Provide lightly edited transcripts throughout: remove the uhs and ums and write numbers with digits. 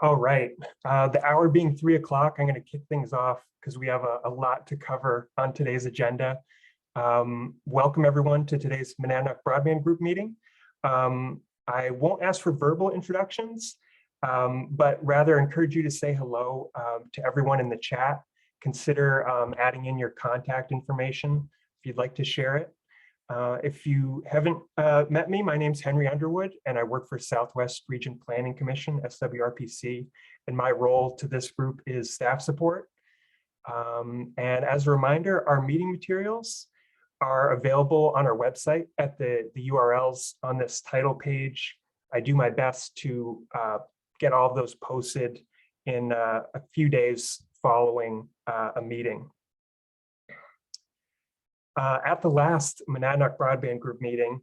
All right, the hour being 3 o'clock, I'm going to kick things off because we have a lot to cover on today's agenda. Welcome everyone to today's Monadnock Broadband Group meeting. I won't ask for verbal introductions, but rather encourage you to say hello to everyone in the chat. Consider adding in your contact information if you'd like to share it. If you haven't met me, my name's Henry Underwood, and I work for Southwest Region Planning Commission, SWRPC, and my role to this group is staff support. And as a reminder, our meeting materials are available on our website at the URLs on this title page. I do my best to get all of those posted in a few days following a meeting. At the last Monadnock Broadband Group meeting,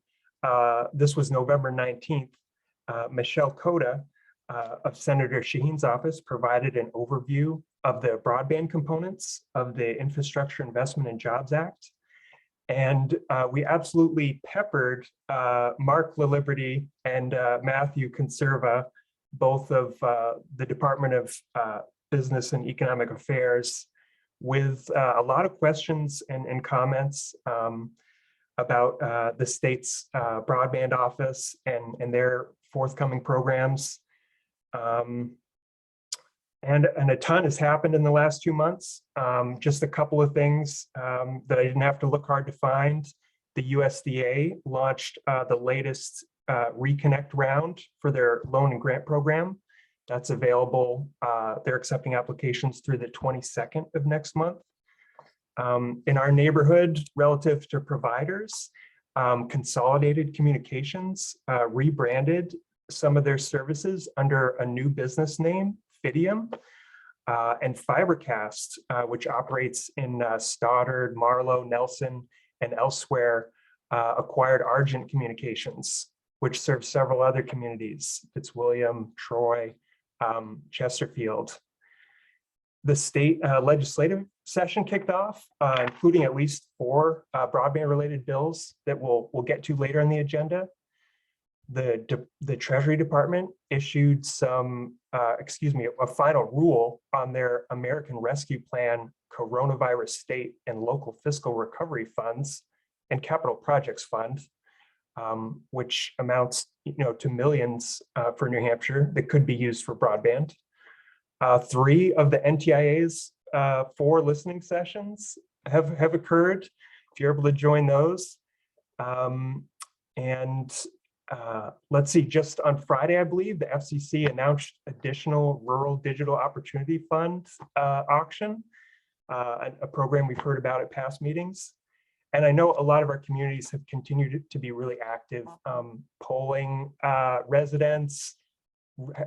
this was November 19th, Michelle Cota of Senator Shaheen's office provided an overview of the broadband components of the Infrastructure Investment and Jobs Act. And we absolutely peppered Mark LaLiberty and Matthew Conserva, both of the Department of Business and Economic Affairs, with a lot of questions and comments about the state's broadband office and their forthcoming programs. And a ton has happened in the last 2 months. Just a couple of things that I didn't have to look hard to find. The USDA launched the latest Reconnect round for their loan and grant program. That's available. They're accepting applications through the 22nd of next month. In our neighborhood, relative to providers, Consolidated Communications rebranded some of their services under a new business name, Fidium, and Fibercast, which operates in Stoddard, Marlow, Nelson, and elsewhere, acquired Argent Communications, which serves several other communities, Fitzwilliam, Troy, Chesterfield. The state legislative session kicked off, including at least 4 broadband-related bills that we'll get to later on the agenda. The Treasury Department issued a final rule on their American Rescue Plan, Coronavirus State and Local Fiscal Recovery Funds and Capital Projects Fund, which amounts to millions for New Hampshire that could be used for broadband. 3 of the NTIA's 4 listening sessions have occurred, if you're able to join those. Let's see, just on Friday, I believe, the FCC announced additional Rural Digital Opportunity Fund auction, a program we've heard about at past meetings. And I know a lot of our communities have continued to be really active, polling residents,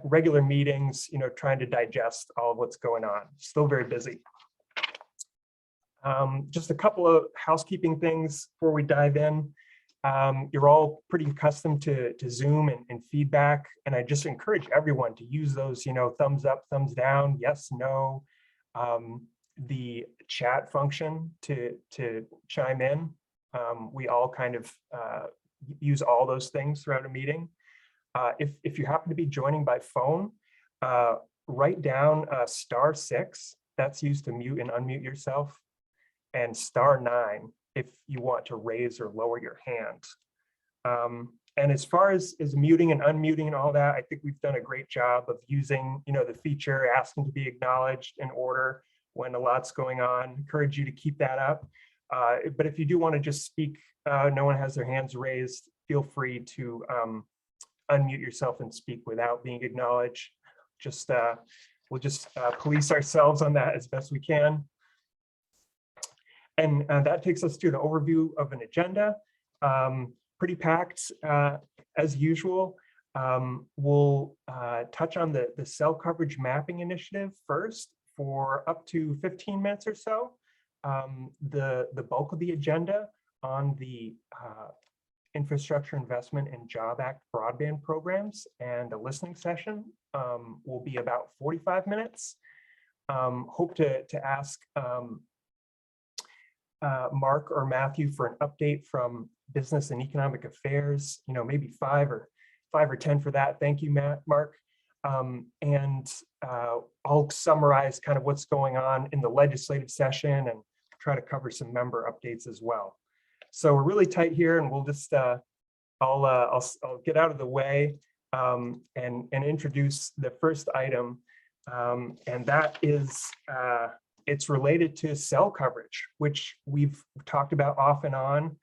regular meetings, trying to digest all of what's going on. Still very busy. Just a couple of housekeeping things before we dive in. You're all pretty accustomed to Zoom and feedback, and I just encourage everyone to use those, thumbs up, thumbs down, yes, no, the chat function to chime in. We all kind of use all those things throughout a meeting. If you happen to be joining by phone, write down *6, that's used to mute and unmute yourself, and *9 if you want to raise or lower your hand. And as far as muting and unmuting and all that, I think we've done a great job of using, the feature asking to be acknowledged in order when a lot's going on. Encourage you to keep that up. But if you do want to just speak, no one has their hands raised, feel free to unmute yourself and speak without being acknowledged. We'll just police ourselves on that as best we can. And that takes us to an overview of an agenda. Pretty packed as usual. We'll touch on the cell coverage mapping initiative first for up to 15 minutes or so. The bulk of the agenda on the Infrastructure Investment and Job Act broadband programs and a listening session will be about 45 minutes. Hope to ask Mark or Matthew for an update from Business and Economic Affairs, maybe 5 or 10 for that. Thank you, Mark. And I'll summarize kind of what's going on in the legislative session and try to cover some member updates as well. So we're really tight here, and we'll just I'll get out of the way and introduce the first item, and that is it's related to cell coverage, which we've talked about off and on.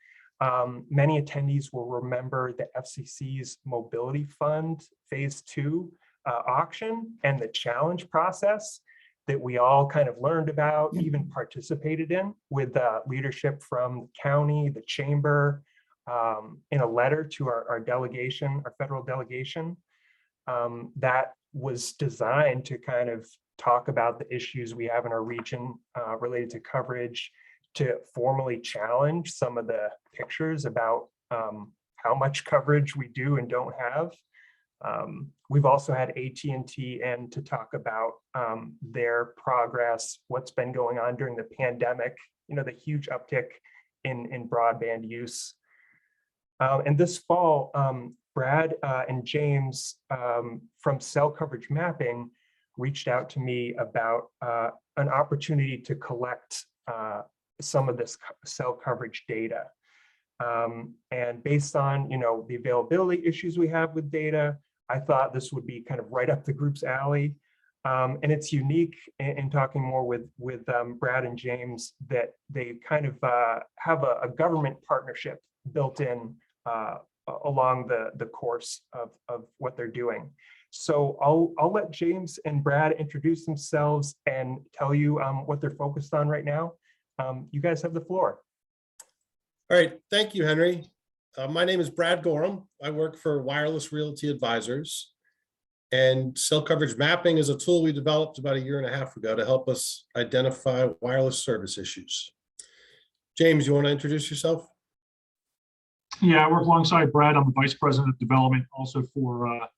Many attendees will remember the FCC's Mobility Fund Phase 2 auction and the challenge process that we all kind of learned about, even participated in, with leadership from the county, the chamber, in a letter to our delegation, our federal delegation, that was designed to kind of talk about the issues we have in our region related to coverage, to formally challenge some of the pictures about how much coverage we do and don't have. We've also had AT&T in to talk about their progress, what's been going on during the pandemic, the huge uptick in broadband use. And this fall, Brad and James from Cell Coverage Mapping reached out to me about an opportunity to collect some of this cell coverage data. And based on the availability issues we have with data, I thought this would be kind of right up the group's alley. And it's unique in talking more with Brad and James that they kind of have a government partnership built in along the course of what they're doing. So I'll let James and Brad introduce themselves and tell you what they're focused on right now. You guys have the floor. All right, thank you, Henry. My name is Brad Gorham. I work for Wireless Realty Advisors, and cell coverage mapping is a tool we developed about 1.5 years ago to help us identify wireless service issues. James, you want to introduce yourself? Yeah, I work alongside Brad. I'm the Vice President of Development, also for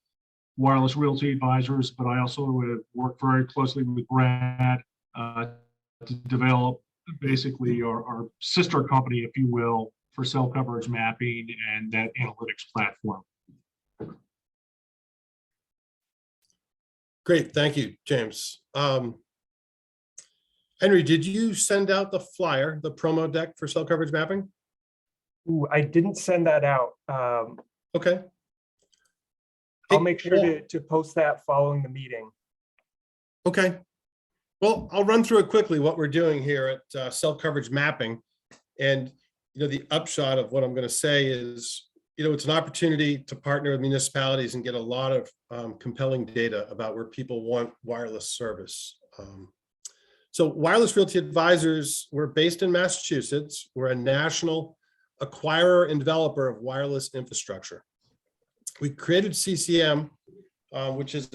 Wireless Realty Advisors, but I also work very closely with Brad to develop basically our sister company, if you will, for cell coverage mapping and that analytics platform. Great, thank you, James. Henry, did you send out the flyer, the promo deck for cell coverage mapping? Ooh, I didn't send that out. Okay. I'll make sure to post that following the meeting. Okay. Well, I'll run through it quickly, what we're doing here at cell coverage mapping. And the upshot of what I'm going to say is, it's an opportunity to partner with municipalities and get a lot of compelling data about where people want wireless service. So Wireless Realty Advisors, we're based in Massachusetts. We're a national acquirer and developer of wireless infrastructure. We created CCM, which is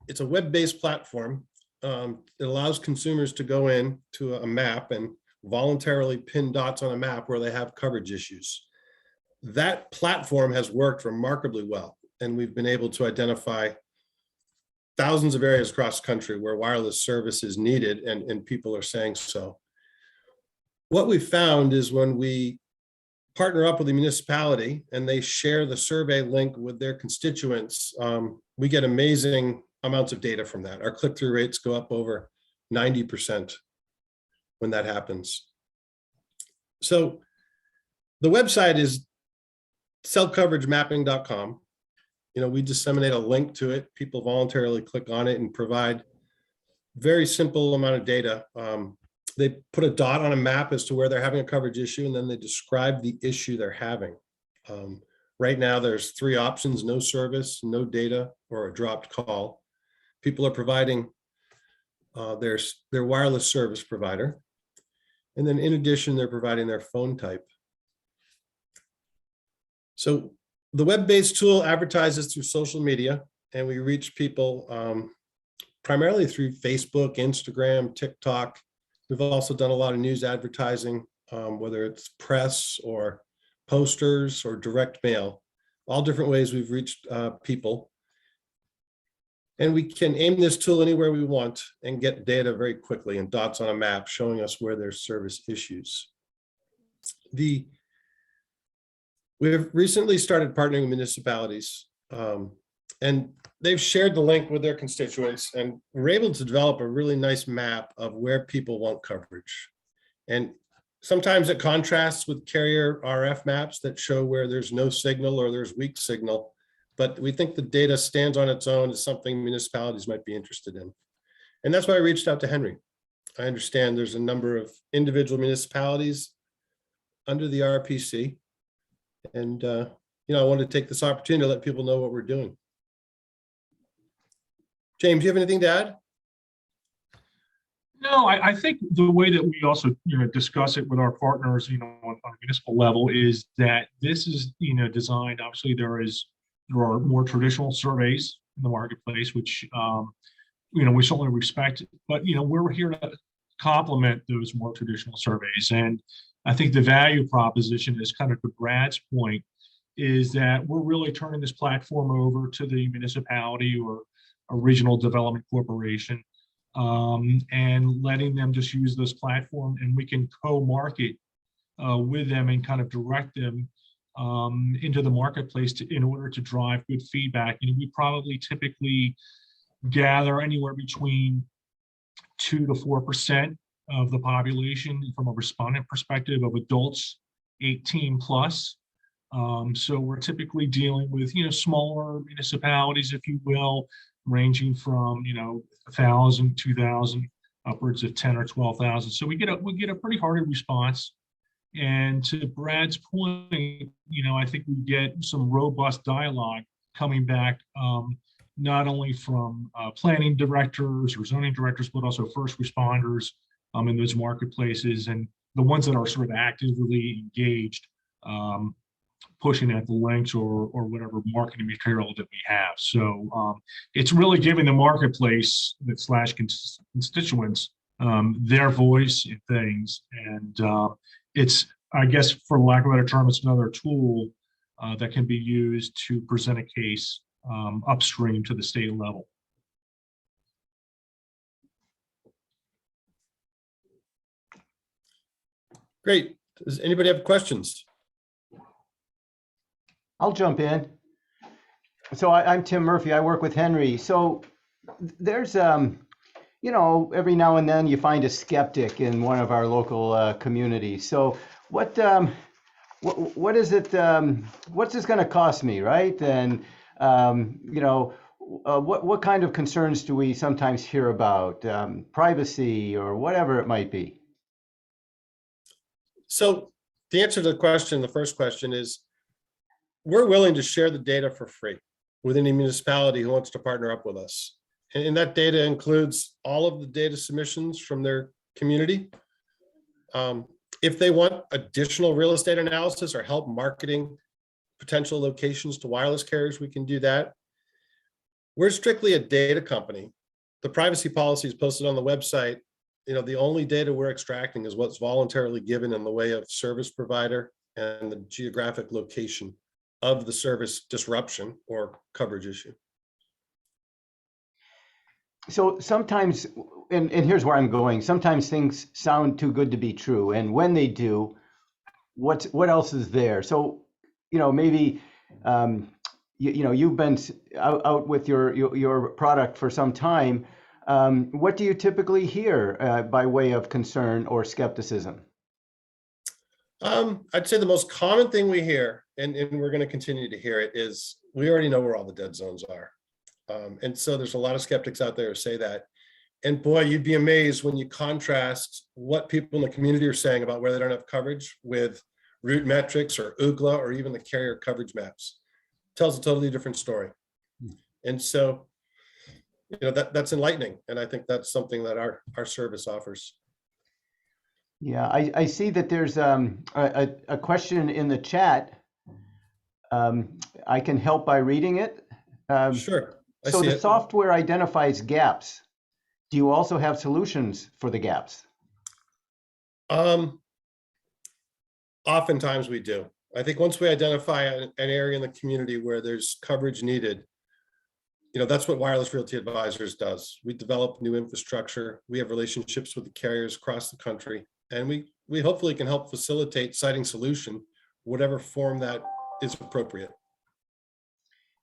it's a web-based platform. It allows consumers to go in to a map and voluntarily pin dots on a map where they have coverage issues. That platform has worked remarkably well, and we've been able to identify thousands of areas across the country where wireless service is needed, and people are saying so. What we found is when we partner up with the municipality and they share the survey link with their constituents, we get amazing amounts of data from that. Our click-through rates go up over 90% when that happens. So the website is cellcoveragemapping.com. We disseminate a link to it. People voluntarily click on it and provide very simple amount of data. They put a dot on a map as to where they're having a coverage issue, and then they describe the issue they're having. Right now, there's 3 options: no service, no data, or a dropped call. People are providing their wireless service provider. And then in addition, they're providing their phone type. So the web-based tool advertises through social media, and we reach people primarily through Facebook, Instagram, TikTok. We've also done a lot of news advertising, whether it's press or posters or direct mail, all different ways we've reached people. And we can aim this tool anywhere we want and get data very quickly and dots on a map showing us where there's service issues. We have recently started partnering with municipalities, and they've shared the link with their constituents, and we're able to develop a really nice map of where people want coverage. And sometimes it contrasts with carrier RF maps that show where there's no signal or there's weak signal. But we think the data stands on its own as something municipalities might be interested in. And that's why I reached out to Henry. I understand there's a number of individual municipalities under the RPC. And, I wanted to take this opportunity to let people know what we're doing. James, you have anything to add? No, I think the way that we also, discuss it with our partners, on a municipal level is that this is, designed, obviously there are more traditional surveys in the marketplace, which, we certainly respect, but, we're here to complement those more traditional surveys. And I think the value proposition is kind of to Brad's point, is that we're really turning this platform over to the municipality or a regional development corporation, and letting them just use this platform, and we can co-market with them and kind of direct them into the marketplace in order to drive good feedback. We probably typically gather anywhere between 2 to 4% of the population from a respondent perspective of adults 18 plus. So we're typically dealing with, smaller municipalities, if you will, ranging from, 1,000, 2,000, upwards of 10 or 12,000. So we get a pretty hearty response. And to Brad's point, I think we get some robust dialogue coming back, not only from planning directors or zoning directors, but also first responders in those marketplaces, and the ones that are sort of actively engaged, pushing at the links or whatever marketing material that we have. So it's really giving the marketplace / constituents their voice in things. And it's, I guess, for lack of a better term, it's another tool that can be used to present a case upstream to the state level. Great. Does anybody have questions? I'll jump in. So I'm Tim Murphy. I work with Henry. So there's, every now and then you find a skeptic in one of our local communities. So what is it? What's this going to cost me, right? And what kind of concerns do we sometimes hear about? Privacy or whatever it might be. So the answer to the question, the first question is, we're willing to share the data for free with any municipality who wants to partner up with us. And that data includes all of the data submissions from their community. If they want additional real estate analysis or help marketing potential locations to wireless carriers, we can do that. We're strictly a data company. The privacy policy is posted on the website. The only data we're extracting is what's voluntarily given in the way of service provider and the geographic location of the service disruption or coverage issue. So sometimes, and here's where I'm going, sometimes things sound too good to be true. And when they do, what else is there? So, maybe, you've been out with your product for some time. What do you typically hear by way of concern or skepticism? I'd say the most common thing we hear, and we're going to continue to hear it, is we already know where all the dead zones are. And so there's a lot of skeptics out there who say that. And boy, you'd be amazed when you contrast what people in the community are saying about where they don't have coverage with route metrics or Ookla or even the carrier coverage maps. It tells a totally different story. And so, that's enlightening. And I think that's something that our service offers. Yeah, I see that there's a question in the chat. I can help by reading it. Sure. So the software identifies gaps. Do you also have solutions for the gaps? Oftentimes we do. I think once we identify an area in the community where there's coverage needed, that's what Wireless Realty Advisors does. We develop new infrastructure. We have relationships with the carriers across the country, and we hopefully can help facilitate siting solution, whatever form that is appropriate.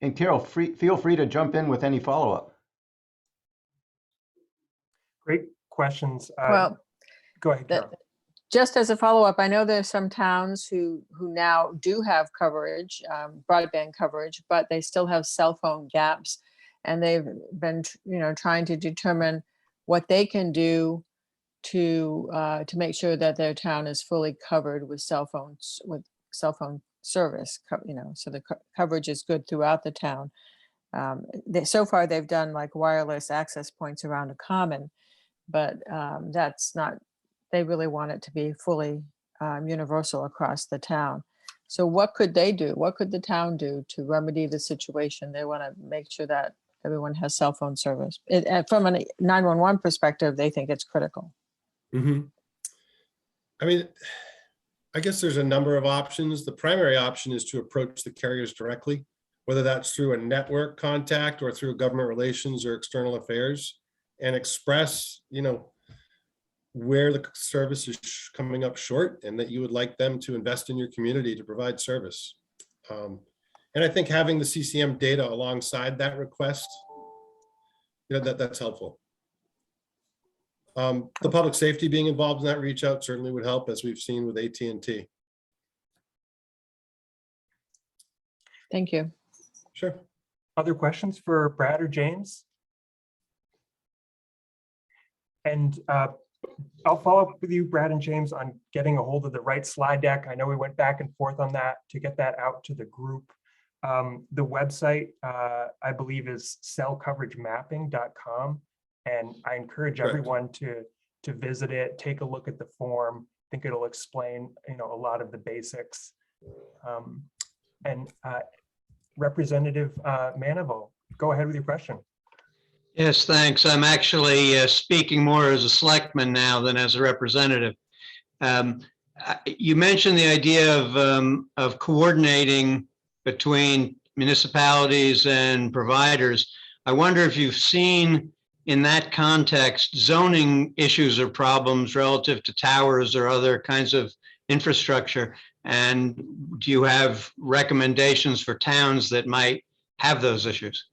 And Carol, feel free to jump in with any follow-up. Great questions. Well, Go ahead, Carol. just as a follow-up, I know there's some towns who now do have coverage, broadband coverage, but they still have cell phone gaps. And they've been, trying to determine what they can do to make sure that their town is fully covered with cell phone service, so the coverage is good throughout the town. So far, they've done like wireless access points around a common, but that's not, they really want it to be fully universal across the town. So what could they do? What could the town do to remedy the situation? They want to make sure that everyone has cell phone service. From a 911 perspective, they think it's critical. Mhm. I mean, I guess there's a number of options. The primary option is to approach the carriers directly, whether that's through a network contact or through government relations or external affairs, and express, where the service is coming up short and that you would like them to invest in your community to provide service. And I think having the CCM data alongside that request, that's helpful. The public safety being involved in that reach out certainly would help, as we've seen with AT&T. Thank you. Sure. Other questions for Brad or James? And I'll follow up with you, Brad and James, on getting a hold of the right slide deck. I know we went back and forth on that to get that out to the group. The website, I believe, is cellcoveragemapping.com. And I encourage everyone to visit it, take a look at the form. I think it'll explain, a lot of the basics. And Representative Manival, go ahead with your question. Yes, thanks. I'm actually speaking more as a selectman now than as a representative. You mentioned the idea of coordinating between municipalities and providers. I wonder if you've seen in that context zoning issues or problems relative to towers or other kinds of infrastructure. And do you have recommendations for towns that might have those issues?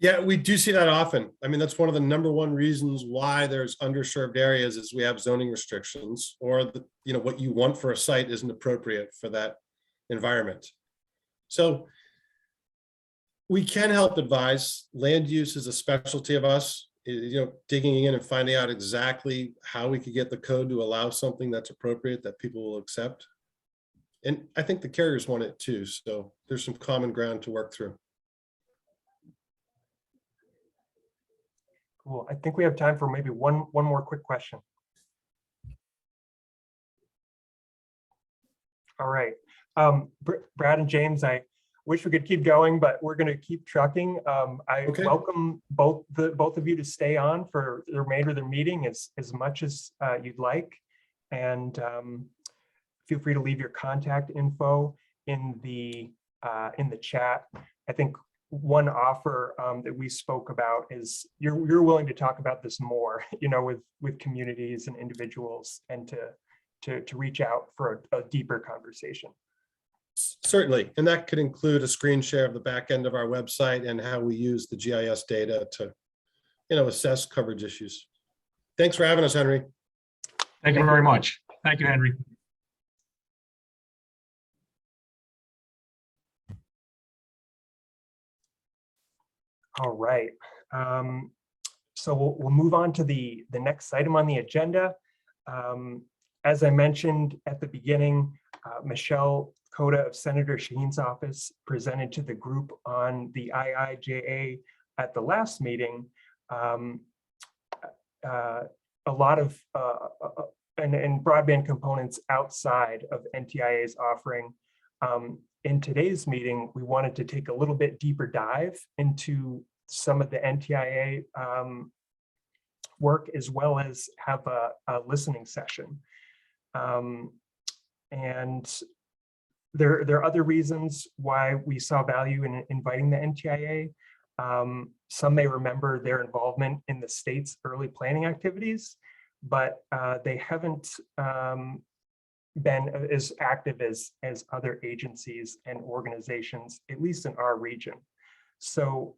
Yeah, we do see that often. I mean, that's one of the number one reasons why there's underserved areas is we have zoning restrictions, or what you want for a site isn't appropriate for that environment. So we can help advise. Land use is a specialty of us, digging in and finding out exactly how we could get the code to allow something that's appropriate that people will accept. And I think the carriers want it too. So there's some common ground to work through. Cool. I think we have time for maybe one more quick question. All right. Brad and James, I wish we could keep going, but we're going to keep trucking. I welcome both of you to stay on for the remainder of the meeting as much as you'd like. And feel free to leave your contact info in the chat. I think one offer that we spoke about is you're willing to talk about this more, with communities and individuals, and to reach out for a deeper conversation. Certainly, and that could include a screen share of the back end of our website and how we use the GIS data to, assess coverage issues. Thanks for having us, Henry. Thank you very much. Thank you, Henry. All right. So we'll move on to the next item on the agenda. As I mentioned at the beginning, Michelle Cota of Senator Shaheen's office presented to the group on the IIJA at the last meeting. A lot of and broadband components outside of NTIA's offering. In today's meeting, we wanted to take a little bit deeper dive into some of the NTIA work, as well as have a listening session. And there are other reasons why we saw value in inviting the NTIA. Some may remember their involvement in the state's early planning activities, but they haven't been as active as other agencies and organizations, at least in our region. So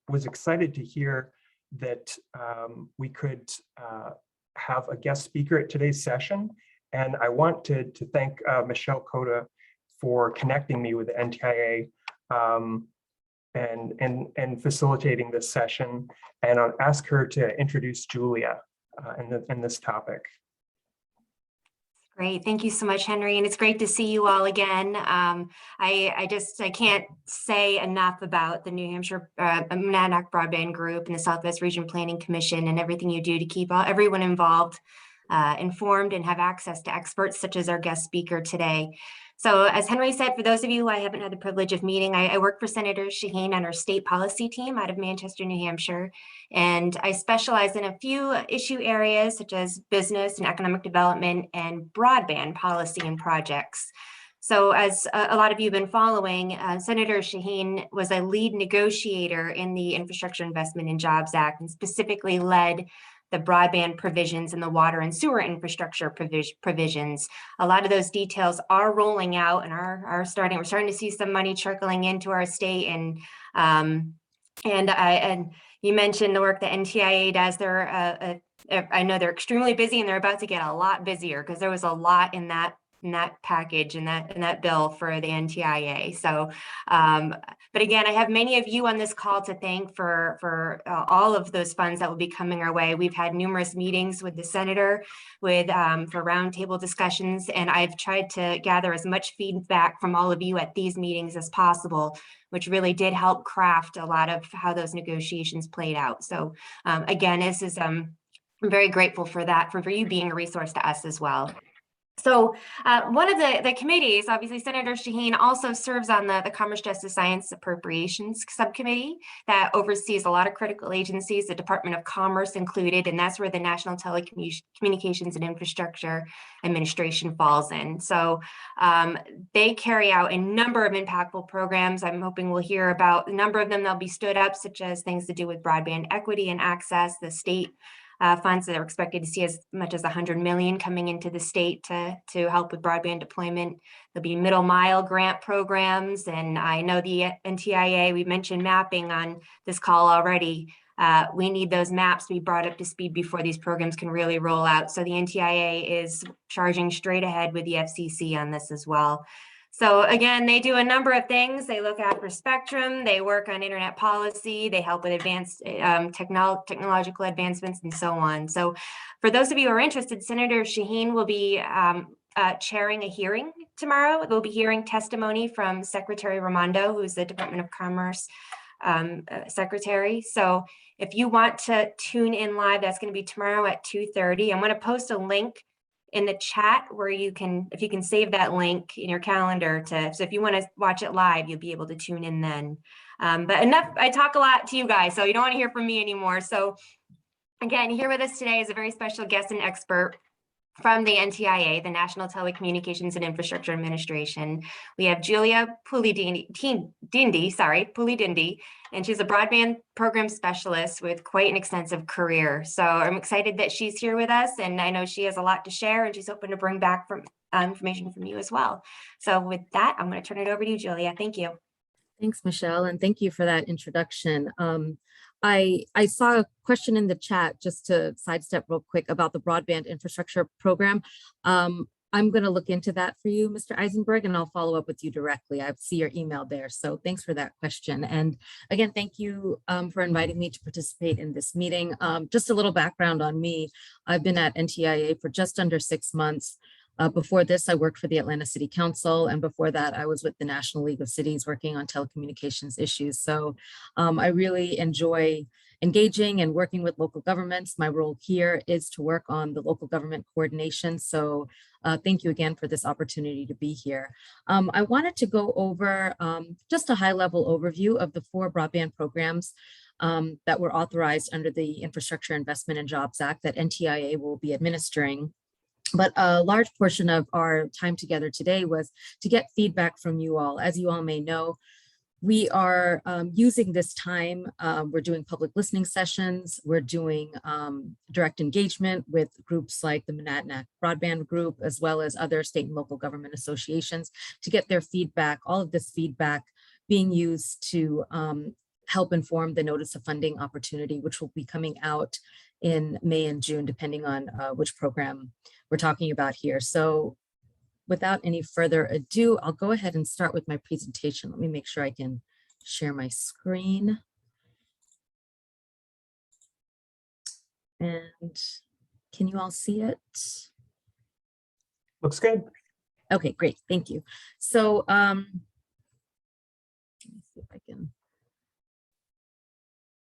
was excited to hear that we could have a guest speaker at today's session. And I want to thank Michelle Cota for connecting me with the NTIA and facilitating this session. And I'll ask her to introduce Julia in this topic. Great. Thank you so much, Henry. And it's great to see you all again. I can't say enough about the New Hampshire Monadnock Broadband Group and the Southwest Region Planning Commission and everything you do to keep everyone involved, informed, and have access to experts such as our guest speaker today. So as Henry said, for those of you who I haven't had the privilege of meeting, I work for Senator Shaheen on our state policy team out of Manchester, New Hampshire. And I specialize in a few issue areas such as business and economic development and broadband policy and projects. So as a lot of you have been following, Senator Shaheen was a lead negotiator in the Infrastructure Investment and Jobs Act and specifically led the broadband provisions and the water and sewer infrastructure provisions. A lot of those details are rolling out and we're starting to see some money trickling into our state. And you mentioned the work that NTIA does. I know they're extremely busy and they're about to get a lot busier because there was a lot in that package and that bill for the NTIA. So, but again, I have many of you on this call to thank for all of those funds that will be coming our way. We've had numerous meetings with the senator for roundtable discussions, and I've tried to gather as much feedback from all of you at these meetings as possible, which really did help craft a lot of how those negotiations played out. So again, I'm very grateful for that, for you being a resource to us as well. So one of the committees, obviously Senator Shaheen also serves on the Commerce, Justice, Science Appropriations Subcommittee that oversees a lot of critical agencies, the Department of Commerce included, and that's where the National Telecommunications and Infrastructure Administration falls in. So they carry out a number of impactful programs. I'm hoping we'll hear about a number of them that'll be stood up, such as things to do with broadband equity and access, the state funds that are expected to see as much as 100 million coming into the state to help with broadband deployment. There'll be middle mile grant programs. And I know the NTIA, we mentioned mapping on this call already. We need those maps to be brought up to speed before these programs can really roll out. So the NTIA is charging straight ahead with the FCC on this as well. So again, they do a number of things. They look after spectrum, they work on internet policy, they help with advanced technological advancements and so on. So for those of you who are interested, Senator Shaheen will be chairing a hearing tomorrow. We'll be hearing testimony from Secretary Raimondo, who's the Department of Commerce Secretary. So if you want to tune in live, that's going to be tomorrow at 2:30. I'm going to post a link in the chat where if you can save that link in your calendar so if you want to watch it live, you'll be able to tune in then. But enough, I talk a lot to you guys, so you don't want to hear from me anymore. So again, here with us today is a very special guest and expert from the NTIA, the National Telecommunications and Infrastructure Administration. We have Julia Pulidindi, and she's a broadband program specialist with quite an extensive career. So I'm excited that she's here with us, and I know she has a lot to share, and she's hoping to bring back information from you as well. So with that, I'm going to turn it over to you, Julia. Thank you. Thanks, Michelle, and thank you for that introduction. I saw a question in the chat, just to sidestep real quick, about the broadband infrastructure program. I'm going to look into that for you, Mr. Eisenberg, and I'll follow up with you directly. I see your email there, so thanks for that question. And again, thank you for inviting me to participate in this meeting. Just a little background on me. I've been at NTIA for just under 6 months. Before this, I worked for the Atlanta City Council, and before that, I was with the National League of Cities working on telecommunications issues. So I really enjoy engaging and working with local governments. My role here is to work on the local government coordination. So thank you again for this opportunity to be here. I wanted to go over just a high-level overview of the 4 broadband programs that were authorized under the Infrastructure Investment and Jobs Act that NTIA will be administering. But a large portion of our time together today was to get feedback from you all. As you all may know, We are using this time, we're doing public listening sessions, we're doing direct engagement with groups like the Monadnock Broadband Group, as well as other state and local government associations to get their feedback, all of this feedback being used to help inform the notice of funding opportunity, which will be coming out in May and June, depending on which program we're talking about here. So without any further ado, I'll go ahead and start with my presentation. Let me make sure I can share my screen. And can you all see it? Looks good. Okay, great, thank you. So let me see if I can.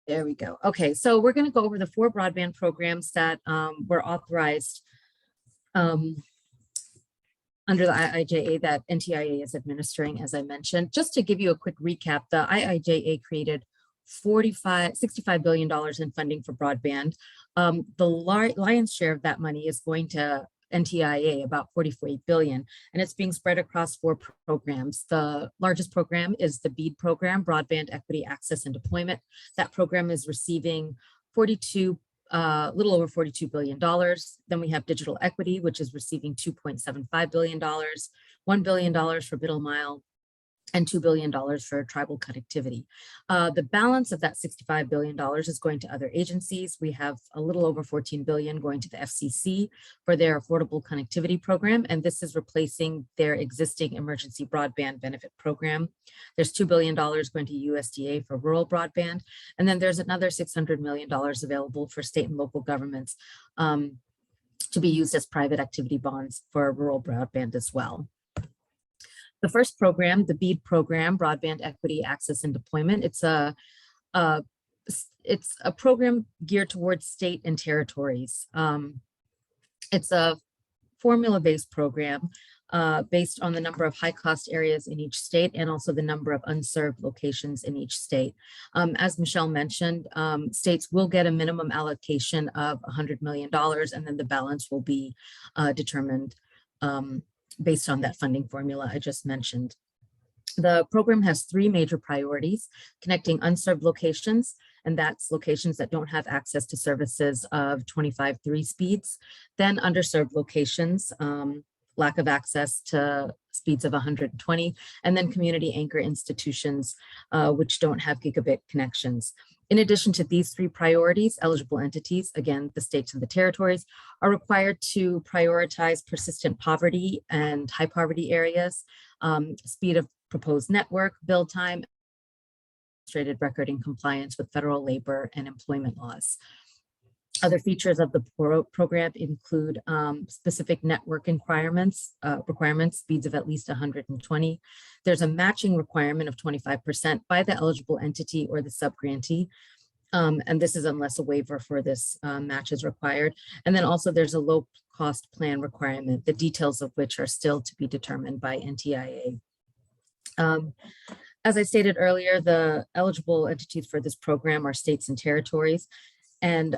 There we go. Okay, so we're gonna go over the 4 broadband programs that were authorized under the IIJA that NTIA is administering, as I mentioned. Just to give you a quick recap, the IIJA created $65 billion in funding for broadband. The lion's share of that money is going to NTIA, about $44 billion, and it's being spread across 4 programs. The largest program is the BEAD program, Broadband Equity Access and Deployment. That program is receiving little over $42 billion. Then we have digital equity, which is receiving $2.75 billion, $1 billion for middle mile, and $2 billion for tribal connectivity. The balance of that $65 billion is going to other agencies. We have a little over $14 billion going to the FCC for their affordable connectivity program, and this is replacing their existing emergency broadband benefit program. There's $2 billion going to USDA for rural broadband, and then there's another $600 million available for state and local governments to be used as private activity bonds for rural broadband as well. The first program, the BEAD program, Broadband Equity Access and Deployment, it's a program geared towards state and territories. It's a formula-based program based on the number of high-cost areas in each state and also the number of unserved locations in each state. As Michelle mentioned, states will get a minimum allocation of $100 million, and then the balance will be determined based on that funding formula I just mentioned. The program has 3 major priorities: connecting unserved locations, and that's locations that don't have access to services of 25/3 speeds, then underserved locations, lack of access to speeds of 120, and then community anchor institutions which don't have gigabit connections. In addition to these 3 priorities, eligible entities, again, the states and the territories, are required to prioritize persistent poverty and high poverty areas, speed of proposed network, build time, demonstrated record in compliance with federal labor and employment laws. Other features of the program include specific network requirements, speeds of at least 120. There's a matching requirement of 25% by the eligible entity or the subgrantee. And this is unless a waiver for this match is required. And then also there's a low cost plan requirement, the details of which are still to be determined by NTIA. As I stated earlier, the eligible entities for this program are states and territories. And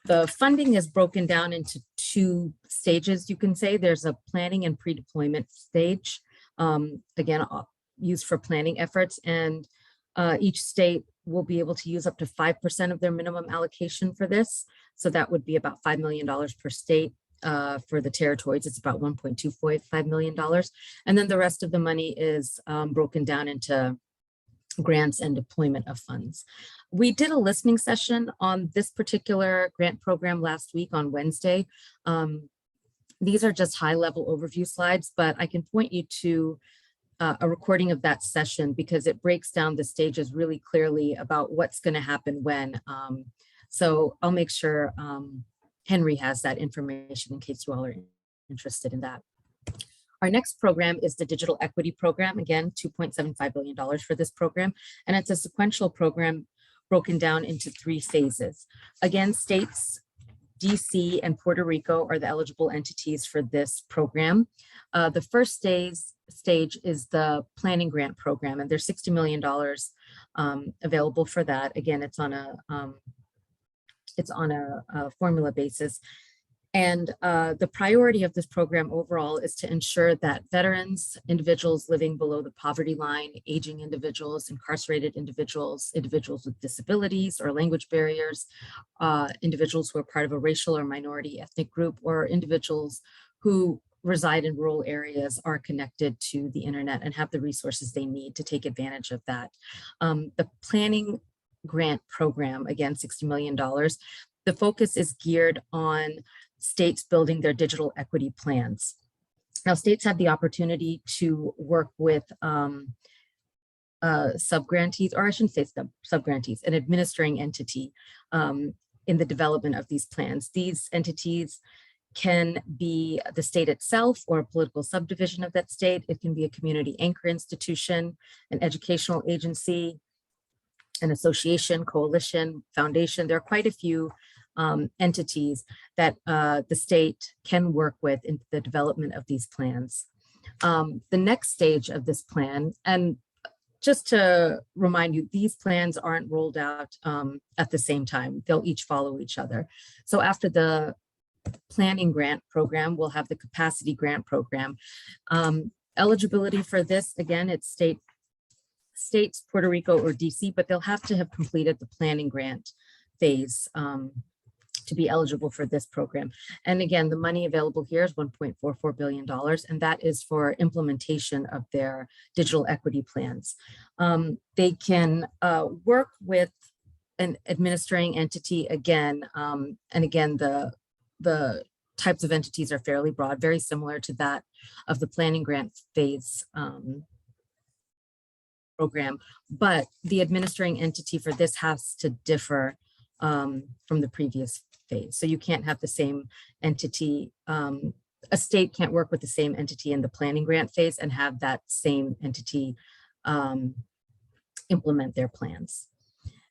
the funding is broken down into 2 stages, you can say. There's a planning and pre-deployment stage, again, used for planning efforts. And each state will be able to use up to 5% of their minimum allocation for this. So that would be about $5 million per state. For the territories, it's about $1.25 million. And then the rest of the money is broken down into grants and deployment of funds. We did a listening session on this particular grant program last week on Wednesday. These are just high-level overview slides, but I can point you to a recording of that session because it breaks down the stages really clearly about what's going to happen when. So I'll make sure Henry has that information in case you all are interested in that. Our next program is the Digital Equity Program. Again, $2.75 billion for this program. And it's a sequential program broken down into 3 phases. Again, states, DC and Puerto Rico are the eligible entities for this program. The first stage is the planning grant program, and there's $60 million available for that. Again, it's on a formula basis. And the priority of this program overall is to ensure that veterans, individuals living below the poverty line, aging individuals, incarcerated individuals, individuals with disabilities or language barriers, individuals who are part of a racial or minority ethnic group, or individuals who reside in rural areas are connected to the internet and have the resources they need to take advantage of that. The planning grant program, again, $60 million, the focus is geared on states building their digital equity plans. Now, states have the opportunity to work with subgrantees, or I shouldn't say subgrantees, an administering entity in the development of these plans. These entities can be the state itself or a political subdivision of that state. It can be a community anchor institution, an educational agency, an association, coalition, foundation. There are quite a few entities that the state can work with in the development of these plans. The next stage of this plan, and just to remind you, these plans aren't rolled out at the same time. They'll each follow each other. So after the planning grant program, we'll have the capacity grant program. Eligibility for this, again, it's states, Puerto Rico or DC, but they'll have to have completed the planning grant phase to be eligible for this program. And again, the money available here is $1.44 billion, and that is for implementation of their digital equity plans. They can work with an administering entity again, and again, the types of entities are fairly broad, very similar to that of the planning grant phase program, but the administering entity for this has to differ from the previous phase. So you can't have the same entity, a state can't work with the same entity in the planning grant phase and have that same entity implement their plans.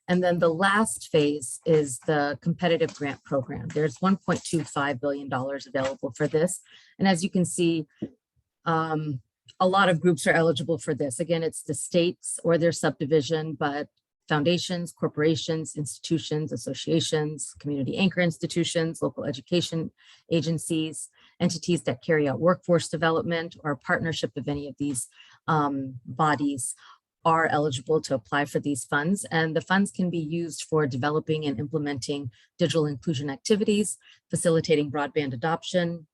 And then the last phase is the competitive grant program. There's $1.25 billion available for this. And as you can see, a lot of groups are eligible for this. Again, it's the states or their subdivision, but foundations, corporations, institutions, associations, community anchor institutions, local education agencies, entities that carry out workforce development, or a partnership of any of these bodies are eligible to apply for these funds. And the funds can be used for developing and implementing digital inclusion activities, facilitating broadband adoption,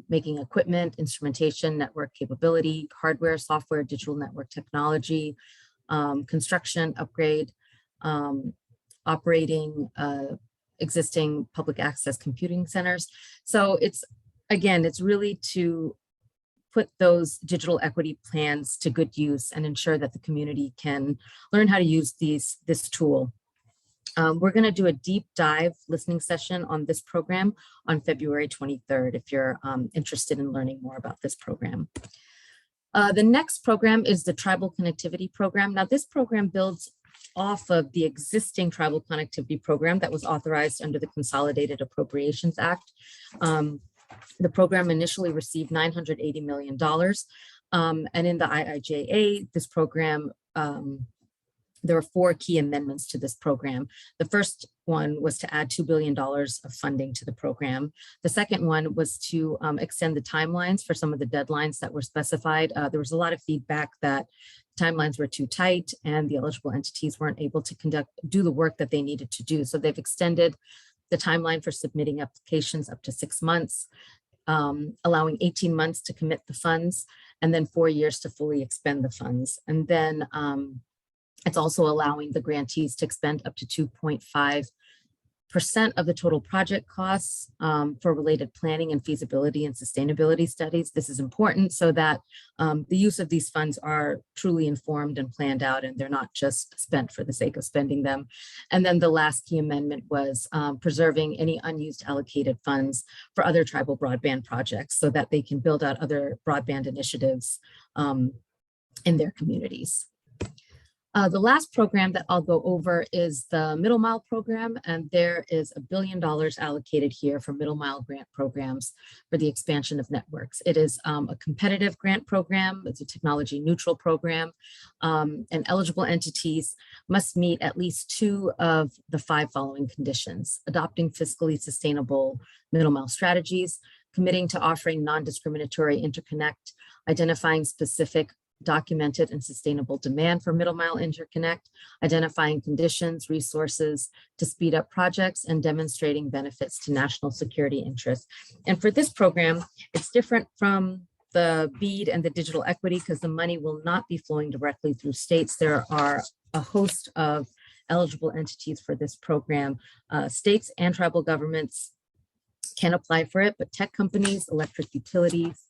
making equipment, instrumentation, network capability, hardware, software, digital network technology, construction, upgrade, operating existing public access computing centers. So it's, again, it's really to put those digital equity plans to good use and ensure that the community can learn how to use this tool. We're going to do a deep dive listening session on this program on February 23rd, if you're interested in learning more about this program. The next program is the Tribal Connectivity Program. Now, this program builds off of the existing Tribal Connectivity Program that was authorized under the Consolidated Appropriations Act. The program initially received $980 million. And in the IIJA, this program, there are 4 key amendments to this program. The first one was to add $2 billion of funding to the program. The second one was to extend the timelines for some of the deadlines that were specified. There was a lot of feedback that timelines were too tight and the eligible entities weren't able to do the work that they needed to do. So they've extended the timeline for submitting applications up to 6 months, allowing 18 months to commit the funds, and then 4 years to fully expend the funds. And then it's also allowing the grantees to expend up to 2.5% of the total project costs for related planning and feasibility and sustainability studies. This is important so that the use of these funds are truly informed and planned out, and they're not just spent for the sake of spending them. And then the last key amendment was preserving any unused allocated funds for other tribal broadband projects so that they can build out other broadband initiatives in their communities. The last program that I'll go over is the Middle Mile program, and there is $1 billion allocated here for middle mile grant programs for the expansion of networks. It is a competitive grant program. It's a technology neutral program, and eligible entities must meet at least 2 of the 5 following conditions: adopting fiscally sustainable middle mile strategies, committing to offering non-discriminatory interconnect, identifying specific documented and sustainable demand for middle mile interconnect, identifying conditions, resources to speed up projects, and demonstrating benefits to national security interests. And for this program, it's different from the BEAD and the digital equity because the money will not be flowing directly through states. There are a host of eligible entities for this program. States and tribal governments can apply for it, but tech companies, electric utilities,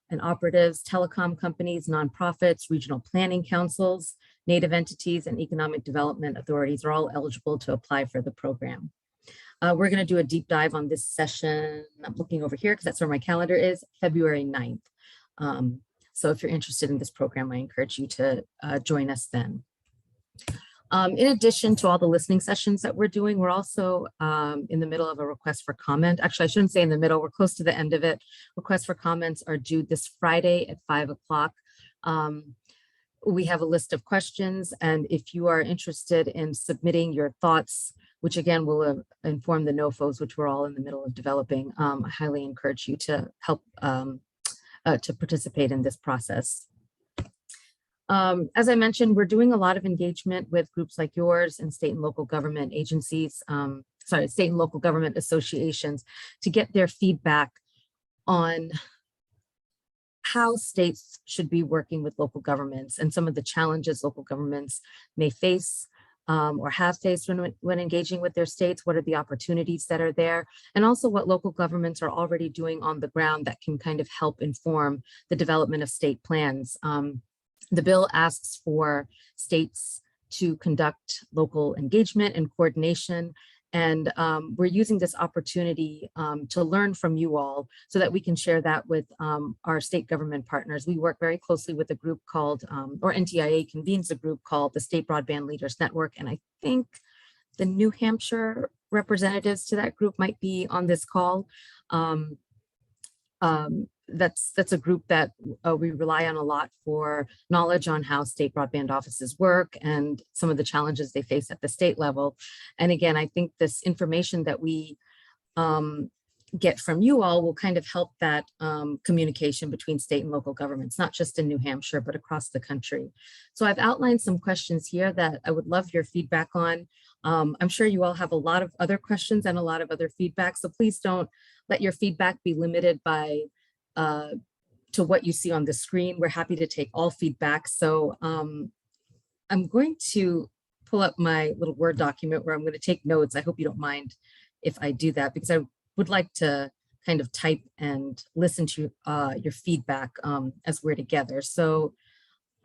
and operatives, telecom companies, nonprofits, regional planning councils, native entities, and economic development authorities are all eligible to apply for the program. We're going to do a deep dive on this session. I'm looking over here because that's where my calendar is, February 9th. So if you're interested in this program, I encourage you to join us then. In addition to all the listening sessions that we're doing, we're also in the middle of a request for comment. Actually, I shouldn't say in the middle, we're close to the end of it. Requests for comments are due this Friday at 5 o'clock. We have a list of questions, and if you are interested in submitting your thoughts, which again will inform the NOFOs, which we're all in the middle of developing, I highly encourage you to help to participate in this process. As I mentioned, we're doing a lot of engagement with groups like yours and state and local government agencies, state and local government associations to get their feedback on how states should be working with local governments and some of the challenges local governments may face or have faced when engaging with their states. What are the opportunities that are there? And also what local governments are already doing on the ground that can kind of help inform the development of state plans. The bill asks for states to conduct local engagement and coordination. And we're using this opportunity to learn from you all so that we can share that with our state government partners. We work very closely with a group called, or NTIA convenes a group called the State Broadband Leaders Network. And I think the New Hampshire representatives to that group might be on this call. That's a group that we rely on a lot for knowledge on how state broadband offices work and some of the challenges they face at the state level. And again, I think this information that we get from you all will kind of help that communication between state and local governments, not just in New Hampshire, but across the country. So I've outlined some questions here that I would love your feedback on. I'm sure you all have a lot of other questions and a lot of other feedback, so please don't let your feedback be limited by to what you see on the screen. We're happy to take all feedback. So I'm going to pull up my little Word document where I'm going to take notes. I hope you don't mind if I do that, because I would like to kind of type and listen to your feedback as we're together. So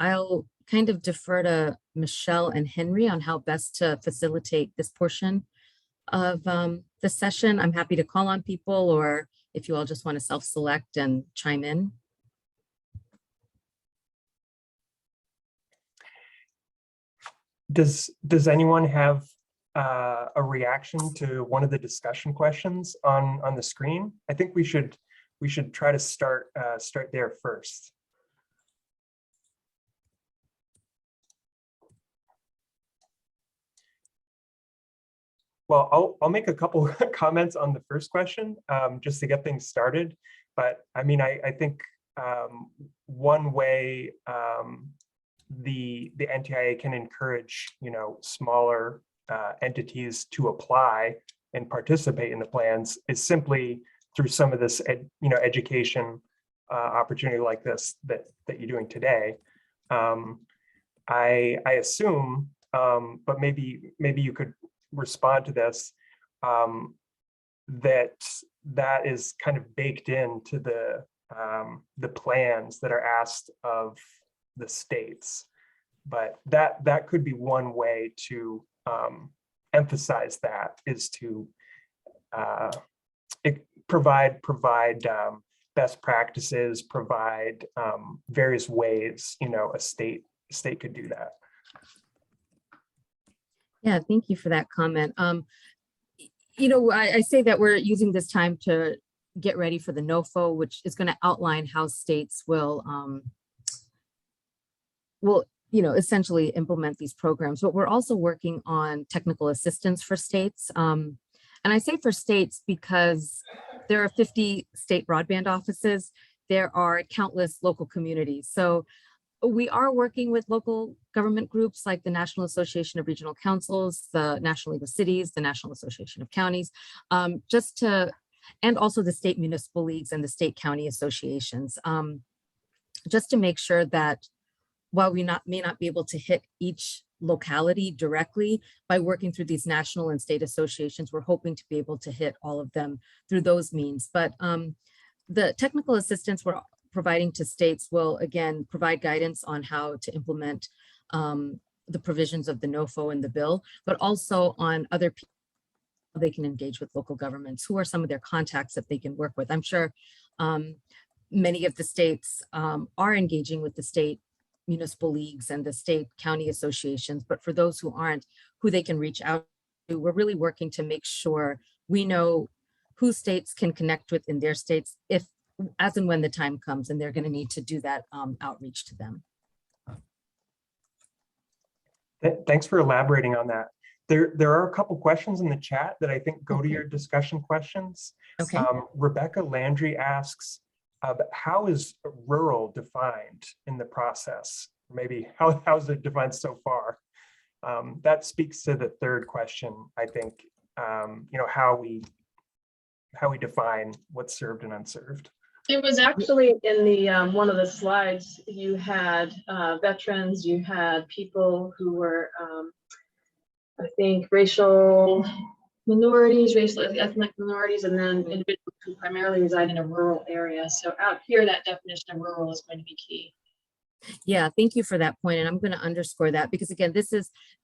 I'll kind of defer to Michelle and Henry on how best to facilitate this portion of the session. I'm happy to call on people, or if you all just want to self-select and chime in. Does anyone have a reaction to one of the discussion questions on the screen? I think we should try to start there first. Well, I'll make a couple comments on the first question just to get things started. But I mean, I think one way the NTIA can encourage, smaller entities to apply and participate in the plans is simply through some of this, education opportunity like this that you're doing today. I assume, but maybe you could respond to this, that is kind of baked into the plans that are asked of the states, but that could be one way to emphasize that, is to provide best practices, provide various ways a state could do that. Yeah, thank you for that comment. You know, I say that we're using this time to get ready for the NOFO, which is going to outline how states will, you know, essentially implement these programs. But we're also working on technical assistance for states. And I say for states because there are 50 state broadband offices. There are countless local communities. So we are working with local government groups like the National Association of Regional Councils, the National League of Cities, the National Association of Counties, and also the state municipal leagues and the state county associations, just to make sure that while we may not be able to hit each locality directly, by working through these national and state associations, we're hoping to be able to hit all of them through those means. But the technical assistance we're providing to states will again provide guidance on how to implement the provisions of the NOFO in the bill, but also on other people they can engage with local governments, who are some of their contacts that they can work with. I'm sure many of the states are engaging with the state municipal leagues and the state county associations, but for those who aren't, who they can reach out to, we're really working to make sure we know who states can connect with in their states if, as and when the time comes, and they're going to need to do that outreach to them. Thanks for elaborating on that. There are a couple questions in the chat that I think go to your discussion questions. Okay. Rebecca Landry asks, how is rural defined in the process? Maybe how is it defined so far? That speaks to the third question, I think, you know, how we define what's served and unserved. It was actually in the one of the slides. You had veterans, you had people who were, I think, racial minorities, racial ethnic minorities, and then individuals who primarily reside in a rural area. So out here, that definition of rural is going to be key. Yeah, thank you for that point. And I'm going to underscore that because again,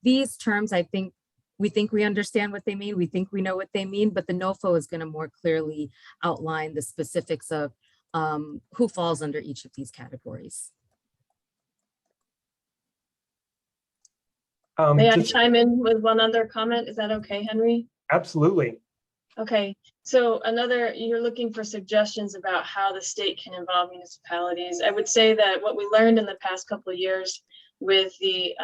these terms, I think we understand what they mean. We think we know what they mean, but the NOFO is going to more clearly outline the specifics of who falls under each of these categories. May I chime in with one other comment? Is that okay, Henry? Absolutely. Okay, so you're looking for suggestions about how the state can involve municipalities. I would say that what we learned in the past couple of years with the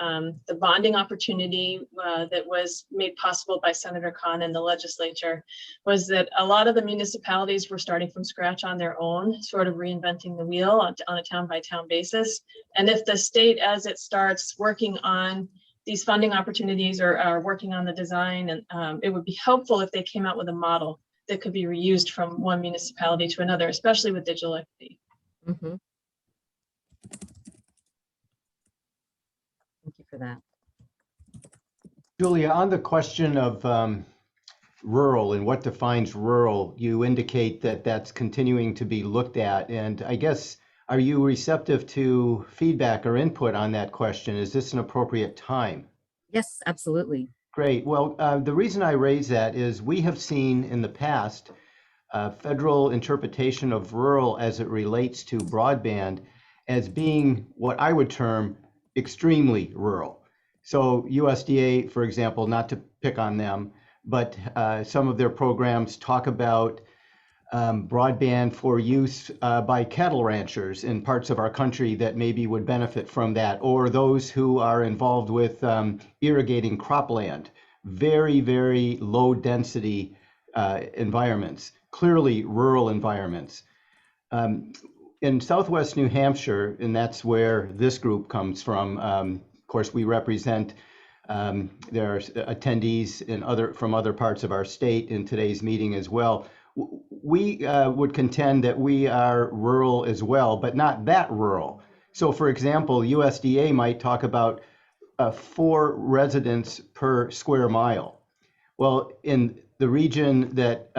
bonding opportunity that was made possible by Senator Khan and the legislature was that a lot of the municipalities were starting from scratch on their own, sort of reinventing the wheel on a town by town basis. And if the state, as it starts working on these funding opportunities or are working on the design, and it would be helpful if they came out with a model that could be reused from one municipality to another, especially with digital equity. Mm-hmm. Thank you for that. Julia, on the question of rural and what defines rural, you indicate that that's continuing to be looked at. And I guess, are you receptive to feedback or input on that question? Is this an appropriate time? Yes, absolutely. Great. Well, the reason I raise that is we have seen in the past federal interpretation of rural as it relates to broadband as being what I would term extremely rural. So USDA, for example, not to pick on them, but some of their programs talk about broadband for use by cattle ranchers in parts of our country that maybe would benefit from that, or those who are involved with irrigating cropland, very, very low density environments, clearly rural environments. In Southwest New Hampshire, and that's where this group comes from, of course, we represent there are attendees from other parts of our state in today's meeting as well. We would contend that we are rural as well, but not that rural. So for example, USDA might talk about 4 residents per square mile. Well, in the region that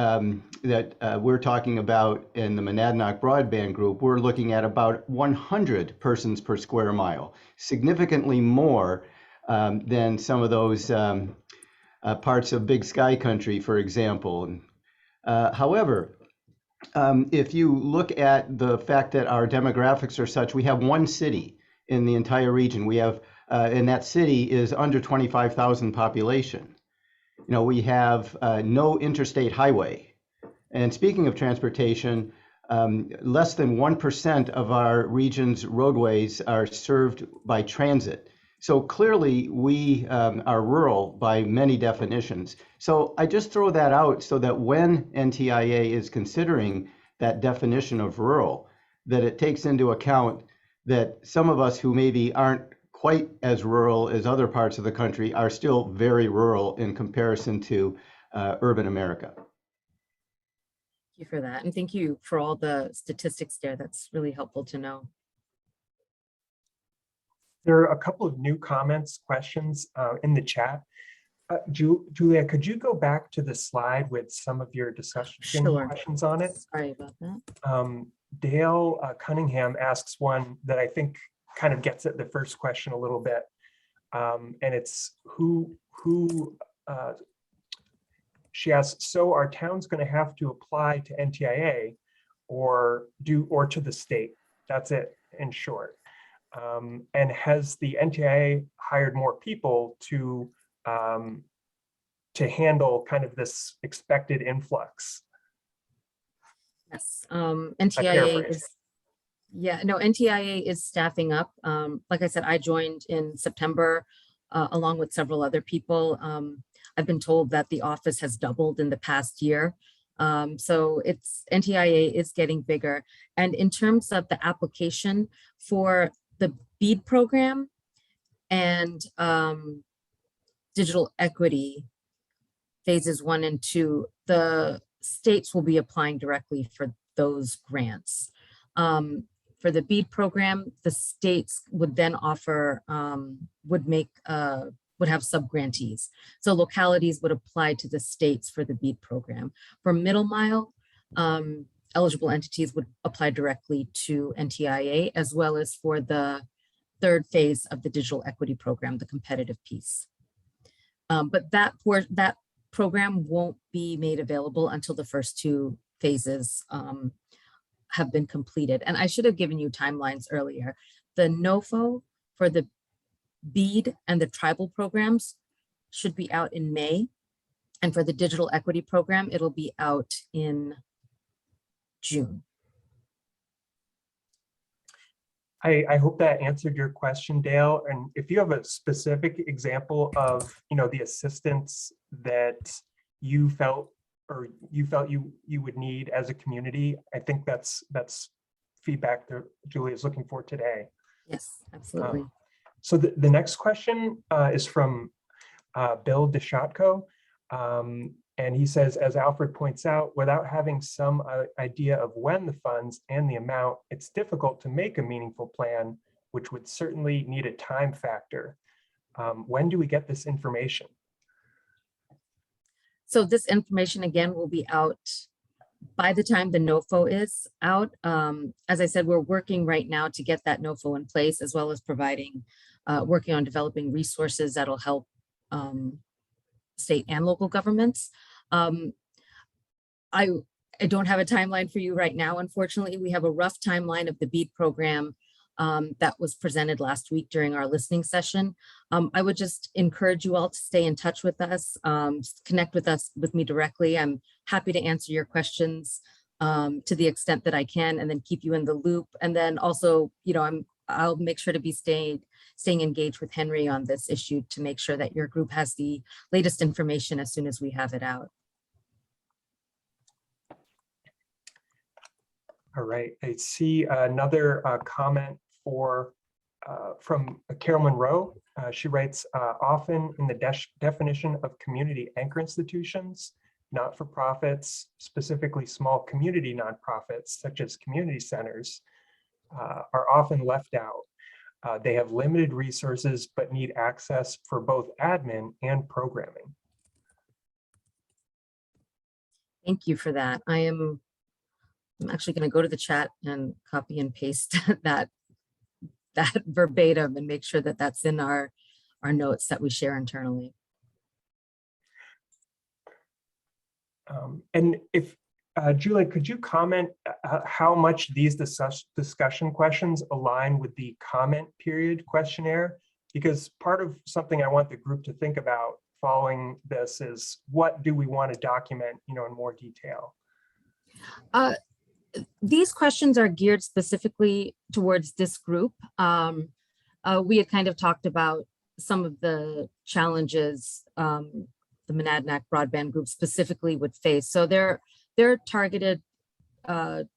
we're talking about in the Monadnock Broadband Group, we're looking at about 100 persons per square mile, significantly more than some of those parts of Big Sky Country, for example. However, if you look at the fact that our demographics are such, we have one city in the entire region. We have and that city is under 25,000 population. You know, we have no interstate highway. And speaking of transportation, less than 1% of our region's roadways are served by transit. So clearly we are rural by many definitions. So I just throw that out so that when NTIA is considering that definition of rural, that it takes into account that some of us who maybe aren't quite as rural as other parts of the country are still very rural in comparison to urban America. Thank you for that. And thank you for all the statistics there. That's really helpful to know. There are a couple of new comments, questions in the chat. Julia, could you go back to the slide with some of your discussion Sure. questions on it? Sorry about that. Dale Cunningham asks one that I think kind of gets at the first question a little bit. And it's she asks, so are towns going to have to apply to NTIA or to the state? That's it in short. And has the NTIA hired more people to handle kind of this expected influx? Yes, NTIA is, NTIA is staffing up. Like I said, I joined in September along with several other people. I've been told that the office has doubled in the past year. So NTIA is getting bigger. And in terms of the application for the BEAD program and digital equity phases 1 and 2, the states will be applying directly for those grants. For the BEAD program, the states would then offer, would have sub-grantees. So localities would apply to the states for the BEAD program. For middle mile, eligible entities would apply directly to NTIA, as well as for the 3rd phase of the digital equity program, the competitive piece. But that program won't be made available until the first 2 phases have been completed. And I should have given you timelines earlier. The NOFO for the BEAD and the tribal programs should be out in May. And for the digital equity program, it'll be out in June. I hope that answered your question, Dale. And if you have a specific example of, the assistance that you felt you would need as a community, I think that's feedback that Julia is looking for today. Yes, absolutely. So the next question is from Bill DeShotko. And he says, as Alfred points out, without having some idea of when the funds and the amount, it's difficult to make a meaningful plan, which would certainly need a time factor. When do we get this information? So this information, again, will be out by the time the NOFO is out. As I said, we're working right now to get that NOFO in place, as well as working on developing resources that'll help state and local governments. I don't have a timeline for you right now. Unfortunately, we have a rough timeline of the BEAD program that was presented last week during our listening session. I would just encourage you all to stay in touch with us, connect with me directly. I'm happy to answer your questions to the extent that I can, and then keep you in the loop. And then also, I'll make sure to be staying engaged with Henry on this issue to make sure that your group has the latest information as soon as we have it out. All right, I see another comment from Carol Monroe. She writes, often in the definition of community anchor institutions, not-for-profits, specifically small community nonprofits, such as community centers, are often left out. They have limited resources, but need access for both admin and programming. Thank you for that. I'm actually going to go to the chat and copy and paste that verbatim and make sure that that's in our notes that we share internally. And if Julia, could you comment how much these discussion questions align with the comment period questionnaire because part of something I want the group to think about following this is what do we want to document, in more detail? These questions are geared specifically towards this group. We had kind of talked about some of the challenges the Monadnock broadband group specifically would face. So they're targeted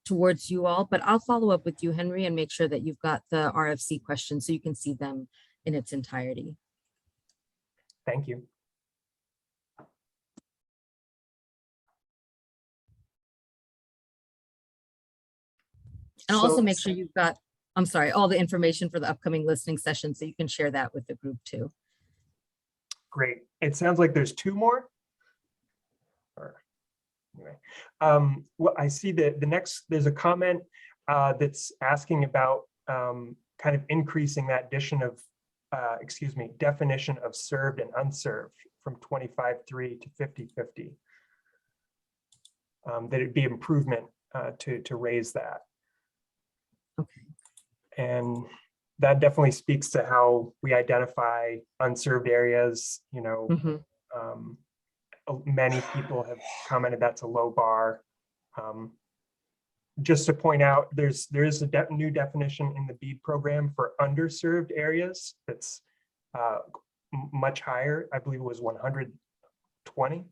towards you all, but I'll follow up with you, Henry, and make sure that you've got the RFC questions so you can see them in its entirety. Thank you. And So- also make sure you've got, I'm sorry, all the information for the upcoming listening session so you can share that with the group too. Great. It sounds like there's two more. Or, anyway, well, I see that the next, there's a comment that's asking about kind of increasing that definition of served and unserved from 25.3 to 50.50. That it'd be improvement to raise that. Okay. And that definitely speaks to how we identify unserved areas. Many people have commented that's a low bar. Just to point out, there is a new definition in the BEAD program for underserved areas that's much higher. I believe it was 120.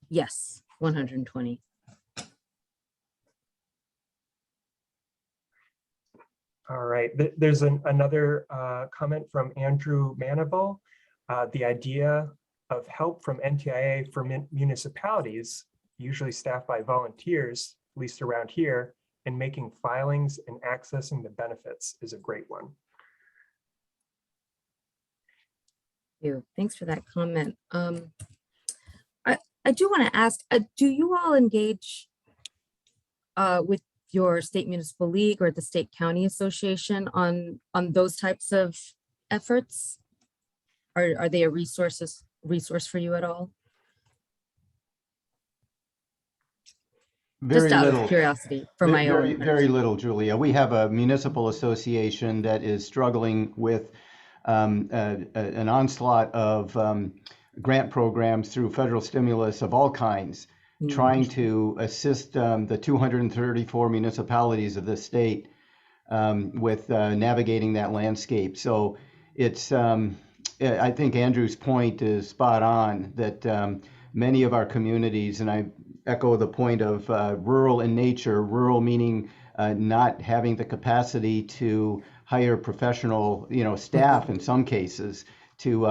Yes, 120. All right, there's another comment from Andrew Manival. The idea of help from NTIA for municipalities, usually staffed by volunteers, at least around here, and making filings and accessing the benefits is a great one. Thanks for that comment. I do want to ask, do you all engage with your state municipal league or the state county association on those types of efforts? Are they a resource for you at all? Very Just out little. of curiosity for my own. Very little, Julia. We have a municipal association that is struggling with an onslaught of grant programs through federal stimulus of all kinds, trying to assist the 234 municipalities of the state with navigating that landscape. So it's, I think Andrew's point is spot on, that many of our communities, and I echo the point of rural in nature, rural meaning not having the capacity to hire professional, staff in some cases to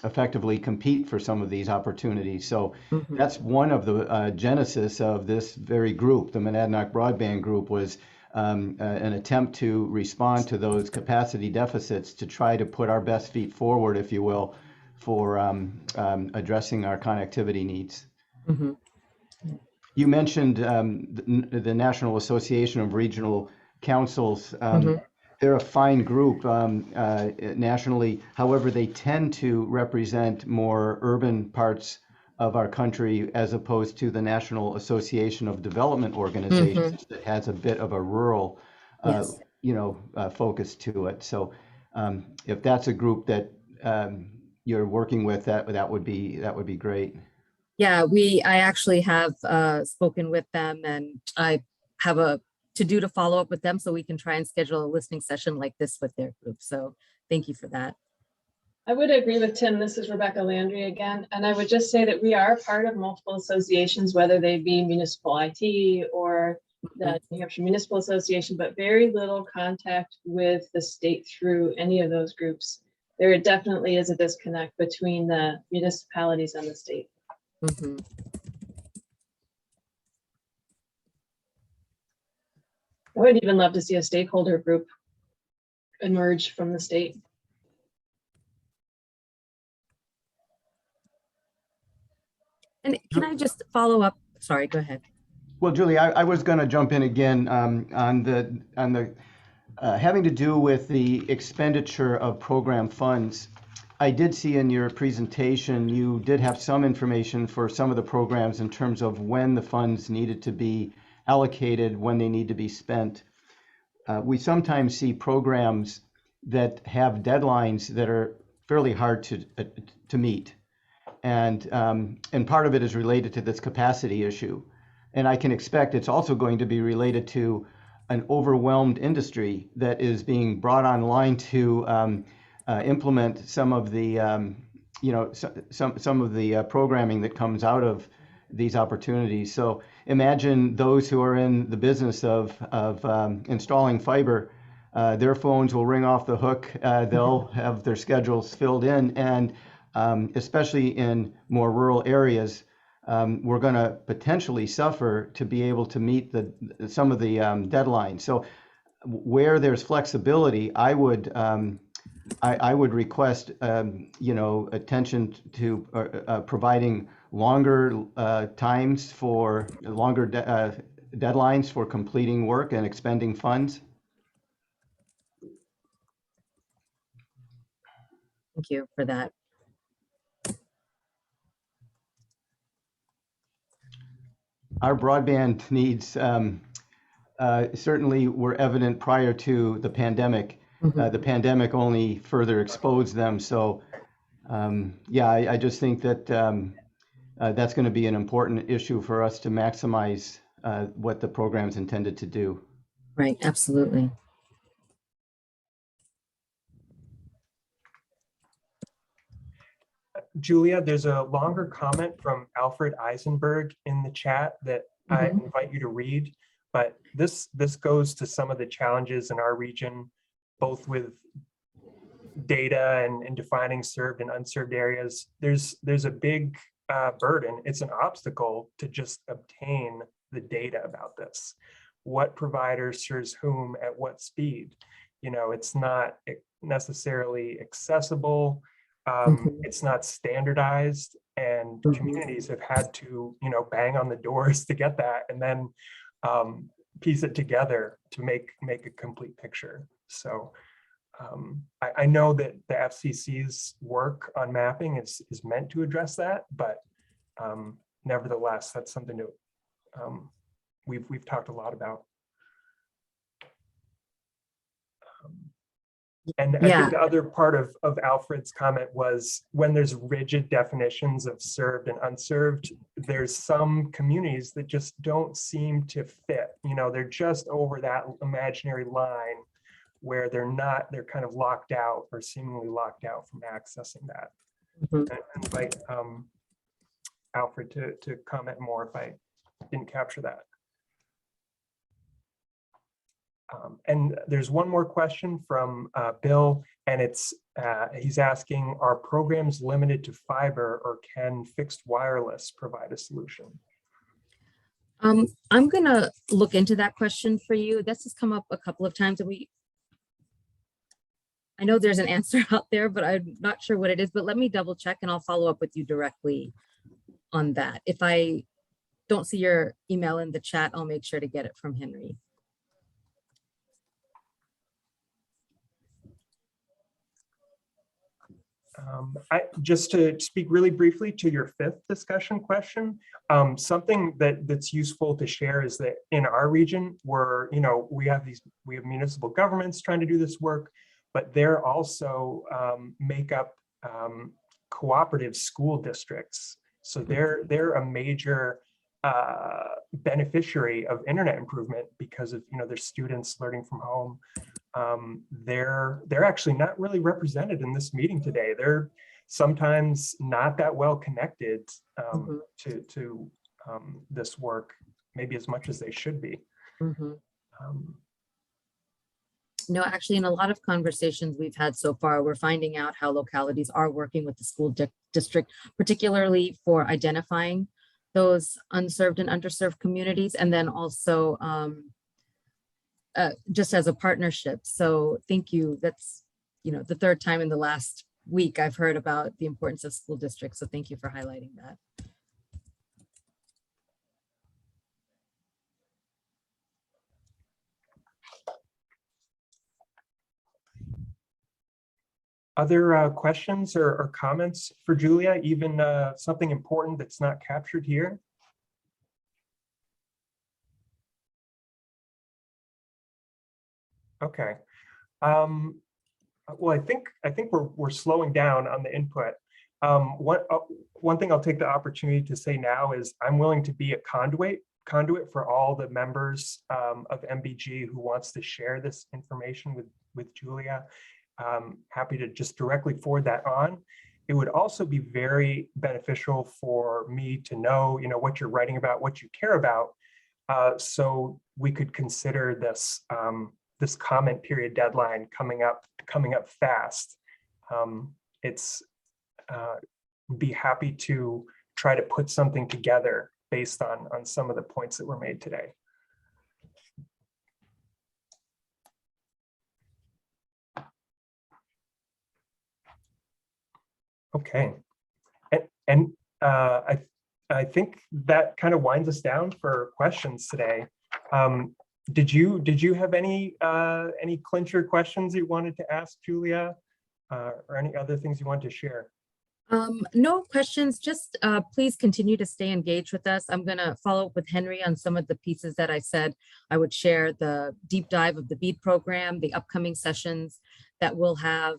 effectively compete for some of these opportunities. So that's one of the genesis of this very group. The Monadnock Broadband Group was an attempt to respond to those capacity deficits to try to put our best feet forward, if you will, for addressing our connectivity needs. You mentioned the National Association of Regional Councils. They're a fine group nationally. However, they tend to represent more urban parts of our country as opposed to the National Association of Development Organizations that has a bit of a rural, focus to it. So if that's a group that you're working with, that would be great. Yeah, I actually have spoken with them, and I have a to follow up with them so we can try and schedule a listening session like this with their group. So thank you for that. I would agree with Tim. This is Rebecca Landry again. And I would just say that we are part of multiple associations, whether they be municipal IT or the New Hampshire Municipal Association, but very little contact with the state through any of those groups. There definitely is a disconnect between the municipalities and the state. I would even love to see a stakeholder group emerge from the state. And can I just follow up? Sorry, go ahead. Well, Julie, I was going to jump in again on the having to do with the expenditure of program funds. I did see in your presentation you did have some information for some of the programs in terms of when the funds needed to be allocated, when they need to be spent. We sometimes see programs that have deadlines that are fairly hard to meet. And part of it is related to this capacity issue. And I can expect it's also going to be related to an overwhelmed industry that is being brought online to implement some of the, some of the programming that comes out of these opportunities. So imagine those who are in the business of installing fiber. Their phones will ring off the hook. They'll have their schedules filled in, and especially in more rural areas, we're going to potentially suffer to be able to meet some of the deadlines. So where there's flexibility, I would request attention to providing longer times for longer deadlines for completing work and expending funds. Thank you for that. Our broadband needs certainly were evident prior to the pandemic. The pandemic only further exposed them. So yeah, I just think that that's going to be an important issue for us to maximize what the program's intended to do. Right, absolutely. Julia, there's a longer comment from Alfred Eisenberg in the chat that I invite you to read, but this goes to some of the challenges in our region, both with data and defining served and unserved areas. There's a big burden. It's an obstacle to just obtain the data about this. What provider serves whom at what speed? It's not necessarily accessible. It's not standardized, and communities have had to, bang on the doors to get that, and then piece it together to make a complete picture. So I know that the FCC's work on mapping is meant to address that, but nevertheless, that's something that we've talked a lot about. And I think the other part of Alfred's comment was when there's rigid definitions of served and unserved, there's some communities that just don't seem to fit. They're just over that imaginary line where they're kind of locked out or seemingly locked out from accessing that. I invite Alfred to comment more if I didn't capture that. And there's one more question from Bill, and he's asking, are programs limited to fiber, or can fixed wireless provide a solution? I'm gonna look into that question for you. This has come up a couple of times, and I know there's an answer out there, but I'm not sure what it is, but let me double check and I'll follow up with you directly on that. If I don't see your email in the chat, I'll make sure to get it from Henry. Just to speak really briefly to your fifth discussion question, something that's useful to share is that in our region, we have municipal governments trying to do this work, but they're also make up cooperative school districts. So they're a major beneficiary of internet improvement because of their students learning from home. They're actually not really represented in this meeting today. They're sometimes not that well connected to this work, maybe as much as they should be. No, actually, in a lot of conversations we've had so far, we're finding out how localities are working with the school district, particularly for identifying those unserved and underserved communities, and then also just as a partnership. So thank you. That's, the third time in the last week I've heard about the importance of school districts. So thank you for highlighting that. Other questions or comments for Julia, even something important that's not captured here? Okay. Well, I think we're slowing down on the input. One thing I'll take the opportunity to say now is I'm willing to be a conduit for all the members of MBG who wants to share this information with Julia. Happy to just directly forward that on. It would also be very beneficial for me to know, what you're writing about, what you care about, so we could consider this this comment period deadline coming up fast. Be happy to try to put something together based on some of the points that were made today. Okay, and I think that kind of winds us down for questions today. Did you have any clincher questions you wanted to ask Julia, or any other things you want to share? No questions, just please continue to stay engaged with us. I'm gonna follow up with Henry on some of the pieces that I said. I would share the deep dive of the BEAD program, the upcoming sessions that we'll have,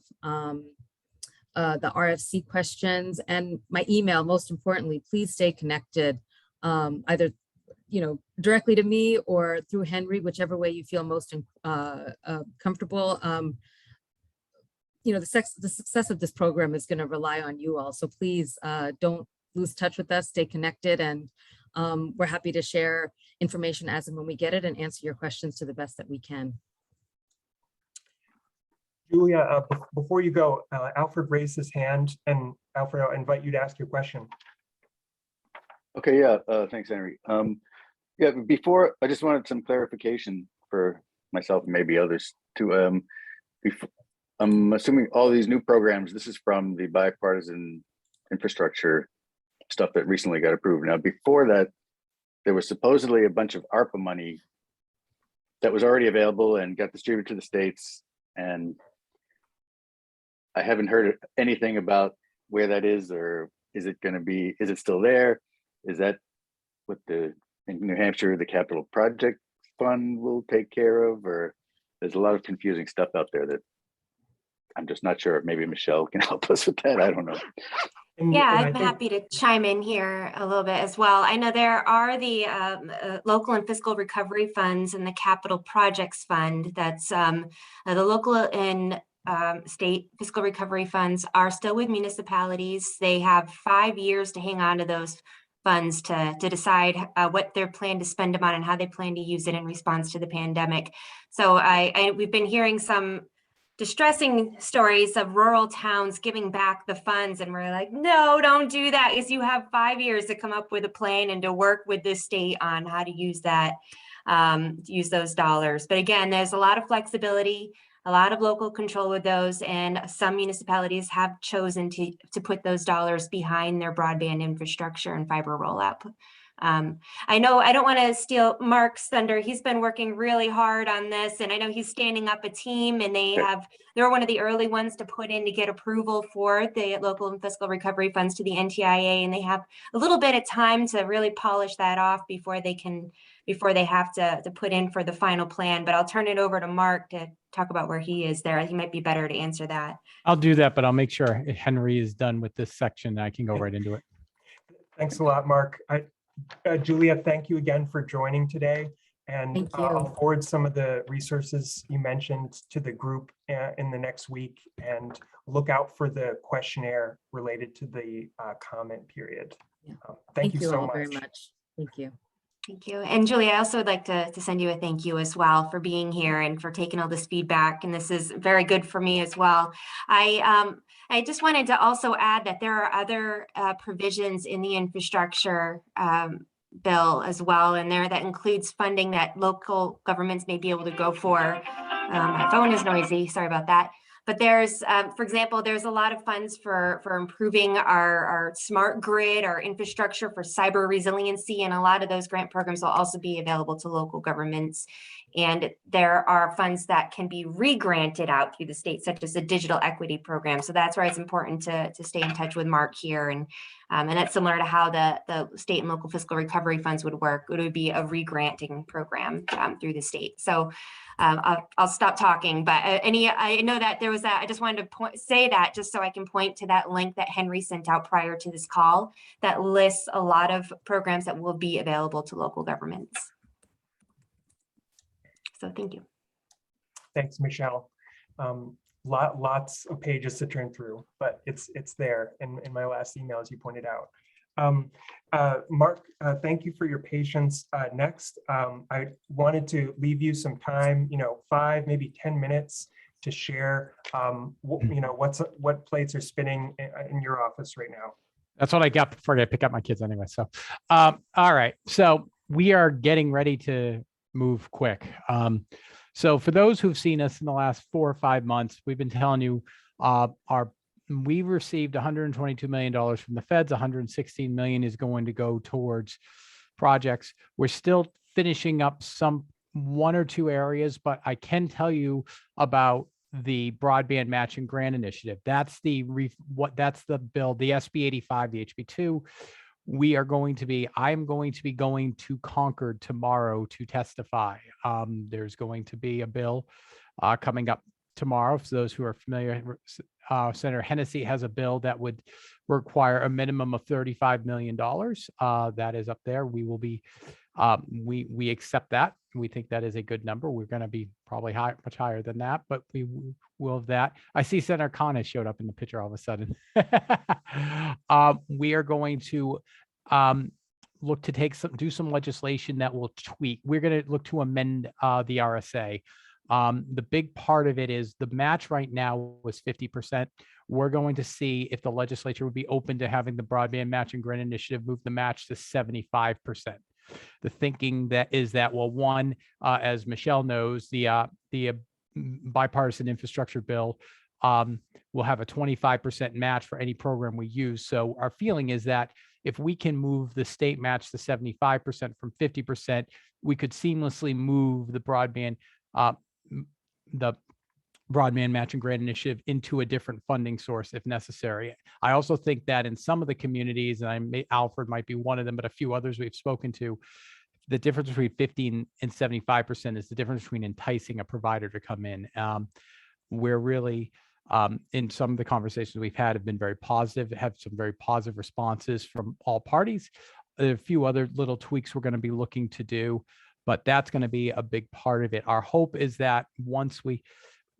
the RFC questions, and my email. Most importantly, please stay connected, either directly to me or through Henry, whichever way you feel most comfortable. The success of this program is going to rely on you all. So please don't lose touch with us, stay connected, and we're happy to share information as and when we get it and answer your questions to the best that we can. Julia, before you go, Alfred raised his hand, and Alfred, I'll invite you to ask your question. Okay, yeah, thanks, Henry. Yeah, before, I just wanted some clarification for myself and maybe others too. I'm assuming all these new programs, this is from the bipartisan infrastructure stuff that recently got approved. Now, before that, there was supposedly a bunch of ARPA money that was already available and got distributed to the states. And I haven't heard anything about where that is, or is it still there? Is that what in New Hampshire, the capital project fund will take care of? Or there's a lot of confusing stuff out there that I'm just not sure. Maybe Michelle can help us with that. I don't know. Yeah, I'm happy to chime in here a little bit as well. I know there are the local and fiscal recovery funds and the capital projects fund. That's the local and state fiscal recovery funds are still with municipalities. They have 5 years to hang on to those funds to decide what they're planning to spend them on and how they plan to use it in response to the pandemic. So we've been hearing some distressing stories of rural towns giving back the funds, and we're like, no, don't do that, because you have 5 years to come up with a plan and to work with the state on how to use that, use those dollars. But again, there's a lot of flexibility, a lot of local control with those, and some municipalities have chosen to put those dollars behind their broadband infrastructure and fiber rollout. I know I don't want to steal Mark's thunder. He's been working really hard on this, and I know he's standing up a team, and they're one of the early ones to put in to get approval for the local and fiscal recovery funds to the NTIA, and they have a little bit of time to really polish that off before they have to put in for the final plan. But I'll turn it over to Mark to talk about where he is there. He might be better to answer that. I'll do that, but I'll make sure Henry is done with this section. I can go right into it. Thanks a lot, Mark. Julia, thank you again for joining today. And I'll forward some of the resources you mentioned to the group in the next week, and look out for the questionnaire related to the comment period. Yeah. Thank you so all much. very much. Thank you. Thank you. And Julia, I also would like to send you a thank you as well for being here and for taking all this feedback. And this is very good for me as well. I just wanted to also add that there are other provisions in the infrastructure bill as well in there that includes funding that local governments may be able to go for. My phone is noisy, sorry about that. But there's, for example, there's a lot of funds for improving our smart grid, our infrastructure for cyber resiliency, and a lot of those grant programs will also be available to local governments. And there are funds that can be re-granted out through the state, such as the digital equity program. So that's why it's important to stay in touch with Mark here. And that's similar to how the state and local fiscal recovery funds would work. It would be a re-granting program through the state. So I'll stop talking, but I know that there was that, I just wanted to say that just so I can point to that link that Henry sent out prior to this call that lists a lot of programs that will be available to local governments. So thank you. Thanks, Michelle. Lots of pages to turn through, but it's there in my last email, as you pointed out. Mark, thank you for your patience. Next, I wanted to leave you some time, 5, maybe 10 minutes to share, what plates are spinning in your office right now. That's what I got before I pick up my kids anyway. So, all right. So we are getting ready to move quick. So for those who've seen us in the last 4 or 5 months, we've been telling you we received $122 million from the feds. $116 million is going to go towards projects. We're still finishing up one or two areas, but I can tell you about the broadband matching grant initiative. That's the bill, the SB 85, the HB2. I'm going to be going to Concord tomorrow to testify. There's going to be a bill coming up tomorrow. For those who are familiar, Senator Hennessy has a bill that would require a minimum of $35 million. That is up there. We will be, we accept that. We think that is a good number. We're going to be probably much higher than that, but we will have that. I see Senator Khan has showed up in the picture all of a sudden. We are going to look to do some legislation that will tweak. We're going to look to amend the RSA. The big part of it is the match right now was 50%. We're going to see if the legislature would be open to having the broadband matching grant initiative move the match to 75%. The thinking is that, well, one, as Michelle knows, the bipartisan infrastructure bill will have a 25% match for any program we use. So our feeling is that if we can move the state match to 75% from 50%, we could seamlessly move the broadband matching grant initiative into a different funding source if necessary. I also think that in some of the communities, and Alfred might be one of them, but a few others we've spoken to, the difference between 15 and 75% is the difference between enticing a provider to come in. We're really, in some of the conversations we've had, have been very positive, have some very positive responses from all parties. There are a few other little tweaks we're going to be looking to do, but that's going to be a big part of it. Our hope is that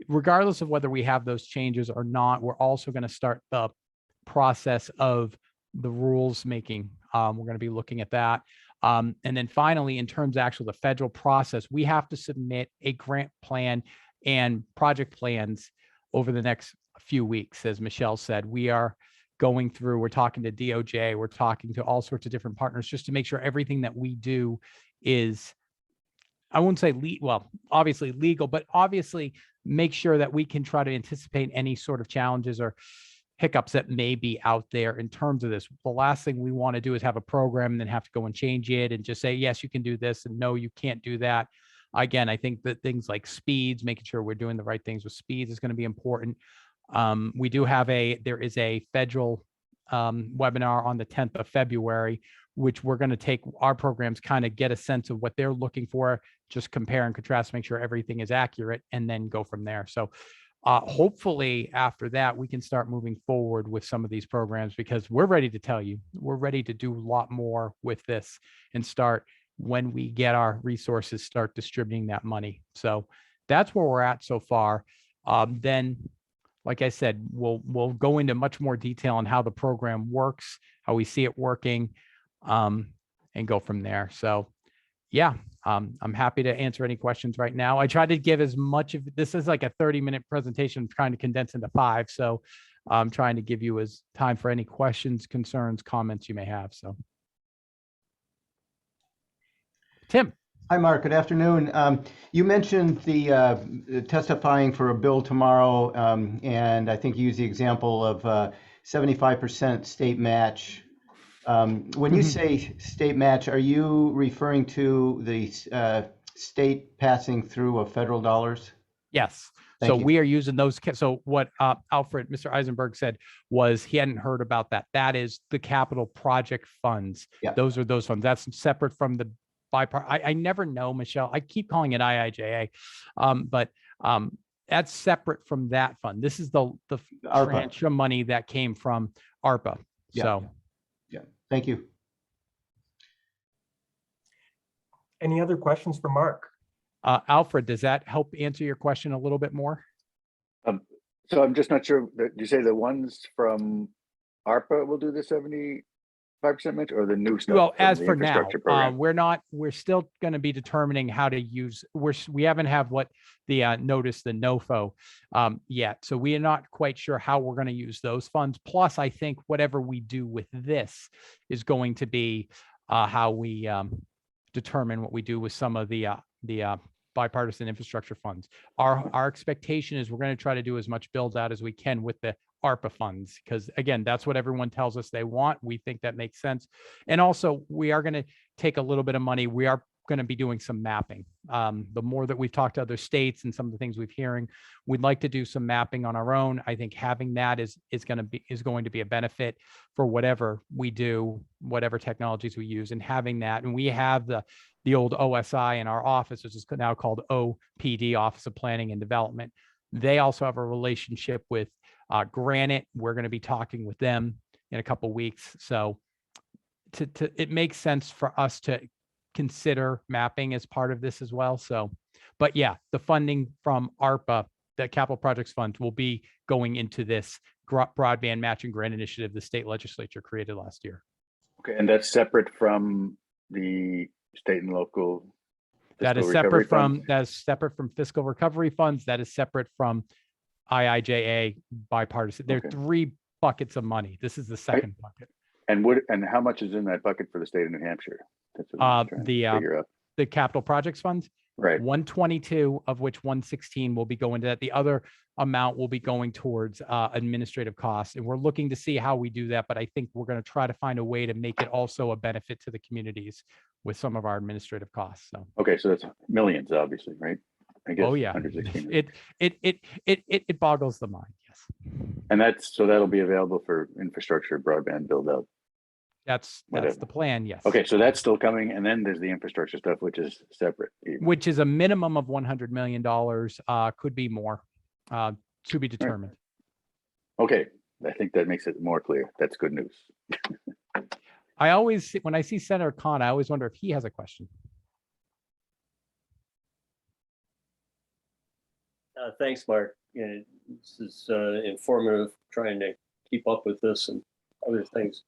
regardless of whether we have those changes or not, we're also going to start the process of the rules making. We're going to be looking at that. And then finally, in terms of actually the federal process, we have to submit a grant plan and project plans over the next few weeks. As Michelle said, we're talking to DOJ, we're talking to all sorts of different partners just to make sure everything that we do is, I won't say obviously legal, but obviously make sure that we can try to anticipate any sort of challenges or hiccups that may be out there in terms of this. The last thing we want to do is have a program and then have to go and change it and just say, yes, you can do this, and no, you can't do that. Again, I think that things like speeds, making sure we're doing the right things with speeds is going to be important. There is a federal webinar on the 10th of February, which we're going to take our programs, kind of get a sense of what they're looking for, just compare and contrast, make sure everything is accurate, and then go from there. So hopefully after that, we can start moving forward with some of these programs, because we're ready to tell you, we're ready to do a lot more with this and start, when we get our resources, start distributing that money. So that's where we're at so far. Then, like I said, we'll go into much more detail on how the program works, how we see it working, and go from there. So yeah, I'm happy to answer any questions right now. I tried to give as much of this is like a 30-minute presentation, I'm trying to condense into 5. So I'm trying to give you as time for any questions, concerns, comments you may have. So Tim. Hi, Mark. Good afternoon. You mentioned the testifying for a bill tomorrow, and I think you used the example of 75% state match. When you say state match, are you referring to the state passing through of federal dollars? Yes. Thank So you. we are using those. So what Mr. Eisenberg said was he hadn't heard about that. That is the capital project funds. Yeah. Those are those funds. That's separate from the I never know, Michelle. I keep calling it IIJA. But that's separate from that fund. This is the ARPA. tranche of money that came from ARPA. Yeah. So Yeah, thank you. Any other questions for Mark? Alfred, does that help answer your question a little bit more? So I'm just not sure, that you say the ones from ARPA will do the 75% match, or the new stuff? Well, from as the for now, infrastructure program? we're still going to be determining how to use, we haven't have what the notice, the NOFO yet. So we are not quite sure how we're going to use those funds. Plus, I think whatever we do with this is going to be how we determine what we do with some of the bipartisan infrastructure funds. Our expectation is we're going to try to do as much build out as we can with the ARPA funds, because again, that's what everyone tells us they want. We think that makes sense. And also we are going to take a little bit of money. We are going to be doing some mapping. The more that we've talked to other states and some of the things we've hearing, we'd like to do some mapping on our own. I think having that is going to be a benefit for whatever we do, whatever technologies we use, and having that. And we have the old OSI in our office, which is now called OPD, Office of Planning and Development. They also have a relationship with Granite. We're going to be talking with them in a couple of weeks. So it makes sense for us to consider mapping as part of this as well. So, but yeah, the funding from ARPA, the Capital Projects Fund, will be going into this broadband matching grant initiative the state legislature created last year. Okay, and that's separate from the state and local? That is fiscal separate recovery from, funds? that is separate from fiscal recovery funds. That is separate from IIJA bipartisan. There are Okay. 3 buckets of money. This is the second bucket. And how much is in that bucket for the state of New Hampshire? That's what I'm trying to figure out. The capital projects funds, Right. 122, of which 116 will be going to that. The other amount will be going towards administrative costs. And we're looking to see how we do that. But I think we're going to try to find a way to make it also a benefit to the communities with some of our administrative costs. So. Okay, so that's millions, obviously, right? I guess. Oh yeah, 116. it boggles the mind. Yes. And that'll be available for infrastructure broadband build out. That's Whatever. the plan. Yes. Okay, so that's still coming, and then there's the infrastructure stuff, which is separate. even. Which is a minimum of $100 million. Could be more. To be determined. Okay, I think that makes it more clear. That's good news. I always, when I see Senator Khan, I always wonder if he has a question. Thanks, Mark. Yeah, this is informative, trying to keep up with this and other things.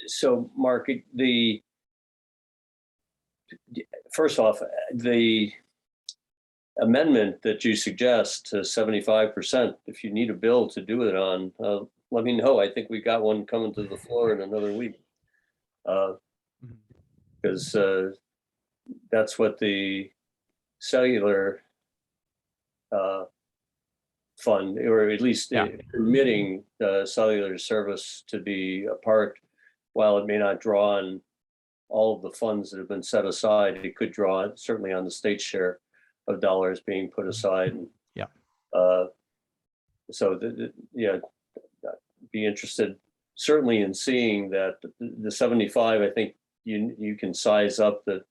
So Mark, first off, the amendment that you suggest to 75%, if you need a bill to do it on, let me know. I think we got one coming to the floor in another week. Because that's what the cellular fund, or at least permitting cellular service to be a part, while it may not draw on all of the funds that have been set aside, it could draw certainly on the state share of dollars being put aside. Yeah. So be interested certainly in seeing that the 75, I think you can size up that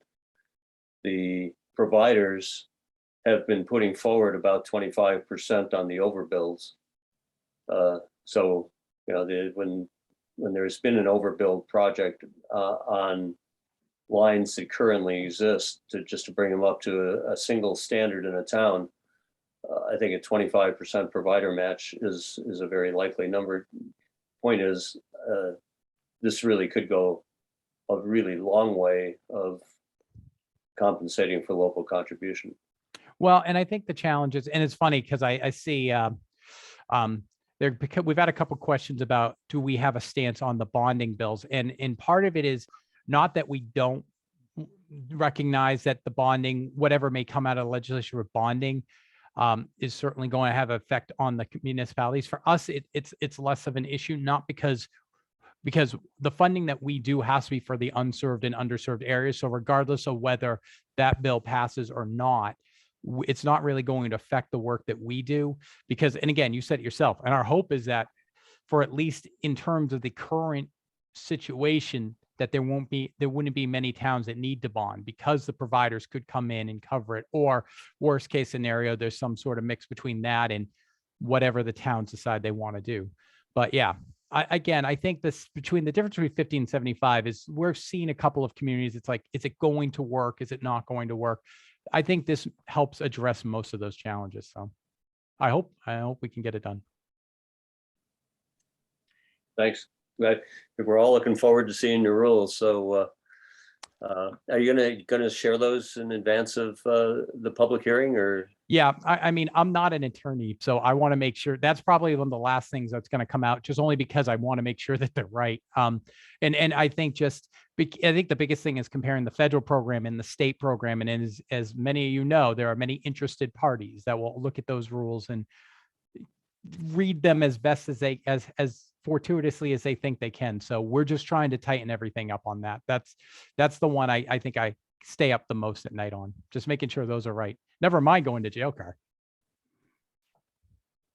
the providers have been putting forward about 25% on the overbills. So, when there's been an overbuild project on lines that currently exist, to bring them up to a single standard in a town, I think a 25% provider match is a very likely number. Point is, this really could go a really long way of compensating for local contribution. Well, and I think the challenge is, and it's funny because I see because we've had a couple questions about, do we have a stance on the bonding bills? And part of it is not that we don't recognize that the bonding, whatever may come out of the legislation with bonding, is certainly going to have an effect on the municipalities. For us, it's less of an issue, not because the funding that we do has to be for the unserved and underserved areas. So regardless of whether that bill passes or not, it's not really going to affect the work that we do, because, and again, you said it yourself, and our hope is that for at least in terms of the current situation, that there wouldn't be many towns that need to bond because the providers could come in and cover it, or worst case scenario, there's some sort of mix between that and whatever the towns decide they want to do. But yeah, I think this between the difference between 50 and 75 is we're seeing a couple of communities. It's like, is it going to work? Is it not going to work? I think this helps address most of those challenges. So I hope we can get it done. Thanks. We're all looking forward to seeing your rules. So are you gonna share those in advance of the public hearing, or? Yeah, I mean, I'm not an attorney, so I want to make sure that's probably one of the last things that's going to come out, just only because I want to make sure that they're right. And I think I think the biggest thing is comparing the federal program and the state program. And as many of you know, there are many interested parties that will look at those rules and read them as best as as fortuitously as they think they can. So we're just trying to tighten everything up on that. That's the one I think I stay up the most at night on, just making sure those are right. Never mind going to jail car.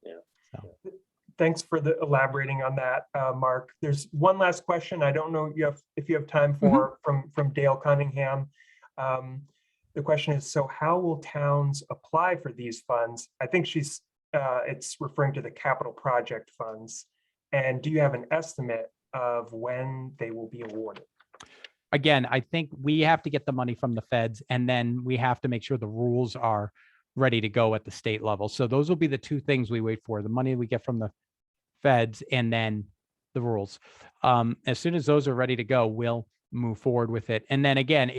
Yeah. So. Thanks for the elaborating on that, Mark. There's one last question. I don't know if you have time for from Dale Cunningham. The question is, so how will towns apply for these funds? I think it's referring to the capital project funds. And do you have an estimate of when they will be awarded? Again, I think we have to get the money from the feds, and then we have to make sure the rules are ready to go at the state level. So those will be the two things we wait for: the money we get from the feds and then the rules. As soon as those are ready to go, we'll move forward with it. And then again,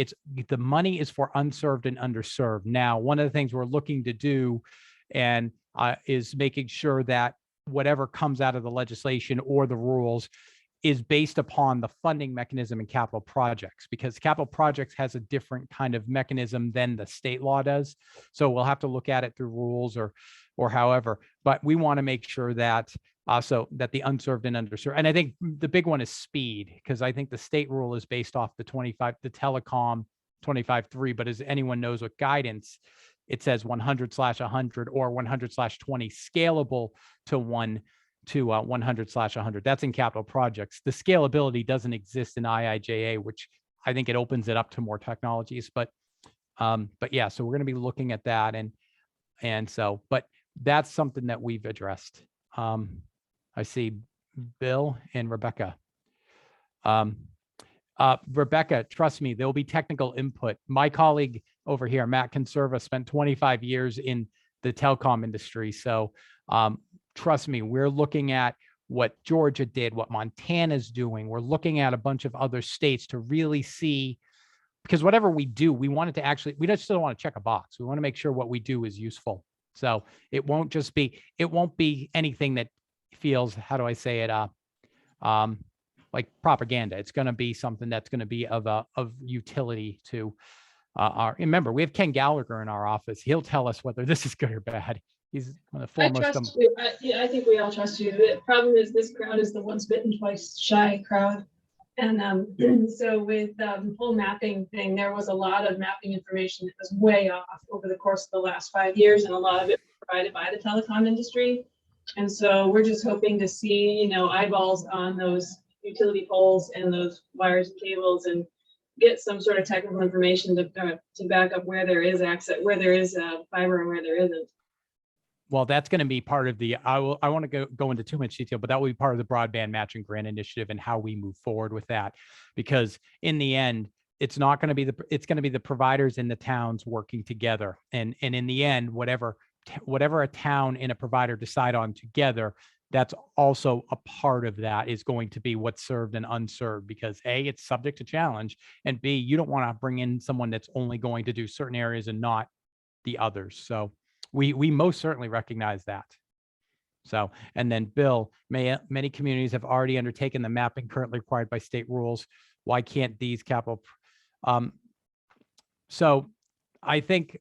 the money is for unserved and underserved. Now, one of the things we're looking to do and is making sure that whatever comes out of the legislation or the rules is based upon the funding mechanism in capital projects, because capital projects has a different kind of mechanism than the state law does. So we'll have to look at it through rules or however, but we want to make sure that also that the unserved and underserved. And I think the big one is speed, because I think the state rule is based off the telecom 25.3, but as anyone knows with guidance, it says 100/100 or 100/20 scalable to 100/100. That's in capital projects. The scalability doesn't exist in IIJA, which I think it opens it up to more technologies. But yeah, so we're going to be looking at that, but that's something that we've addressed. I see Bill and Rebecca. Rebecca, trust me, there'll be technical input. My colleague over here, Matt Conserva, spent 25 years in the telecom industry. So trust me, we're looking at what Georgia did, what Montana's doing. We're looking at a bunch of other states to really see, because whatever we do, we want it to actually, we just don't want to check a box. We want to make sure what we do is useful. So it won't be anything that feels, how do I say it, like propaganda. It's going to be something that's going to be of utility to remember, we have Ken Gallagher in our office. He'll tell us whether this is good or bad. He's one of the I foremost. trust you. I think we all trust you. The problem is this crowd is the once bitten, twice shy crowd. And so with the whole mapping thing, there was a lot of mapping information that was way off over the course of the last 5 years, and a lot of it was provided by the telecom industry. And so we're just hoping to see, eyeballs on those utility poles and those wires and cables, and get some sort of technical information to back up where there is access, where there is fiber and where there isn't. Well, that's going to be part of the, I want to go into too much detail, but that will be part of the broadband matching grant initiative and how we move forward with that. Because in the end, it's not going to be it's going to be the providers and the towns working together. And in the end, whatever a town and a provider decide on together, that's also a part of that is going to be what's served and unserved, because A, it's subject to challenge, and B, you don't want to bring in someone that's only going to do certain areas and not the others. So we most certainly recognize that. So, and then Bill, many communities have already undertaken the mapping currently required by state rules. Why can't these capital? So I think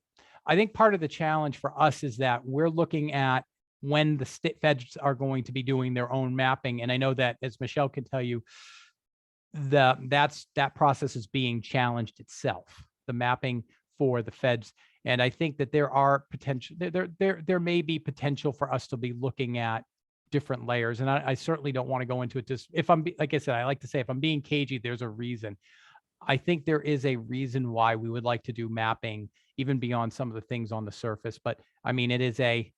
part of the challenge for us is that we're looking at when the state feds are going to be doing their own mapping. And I know that, as Michelle can tell you, that process is being challenged itself, the mapping for the feds. And I think that there may be potential for us to be looking at different layers. And I certainly don't want to go into it. Just if I'm, like I said, I like to say, if I'm being cagey, there's a reason. I think there is a reason why we would like to do mapping even beyond some of the things on the surface. But I mean, it is a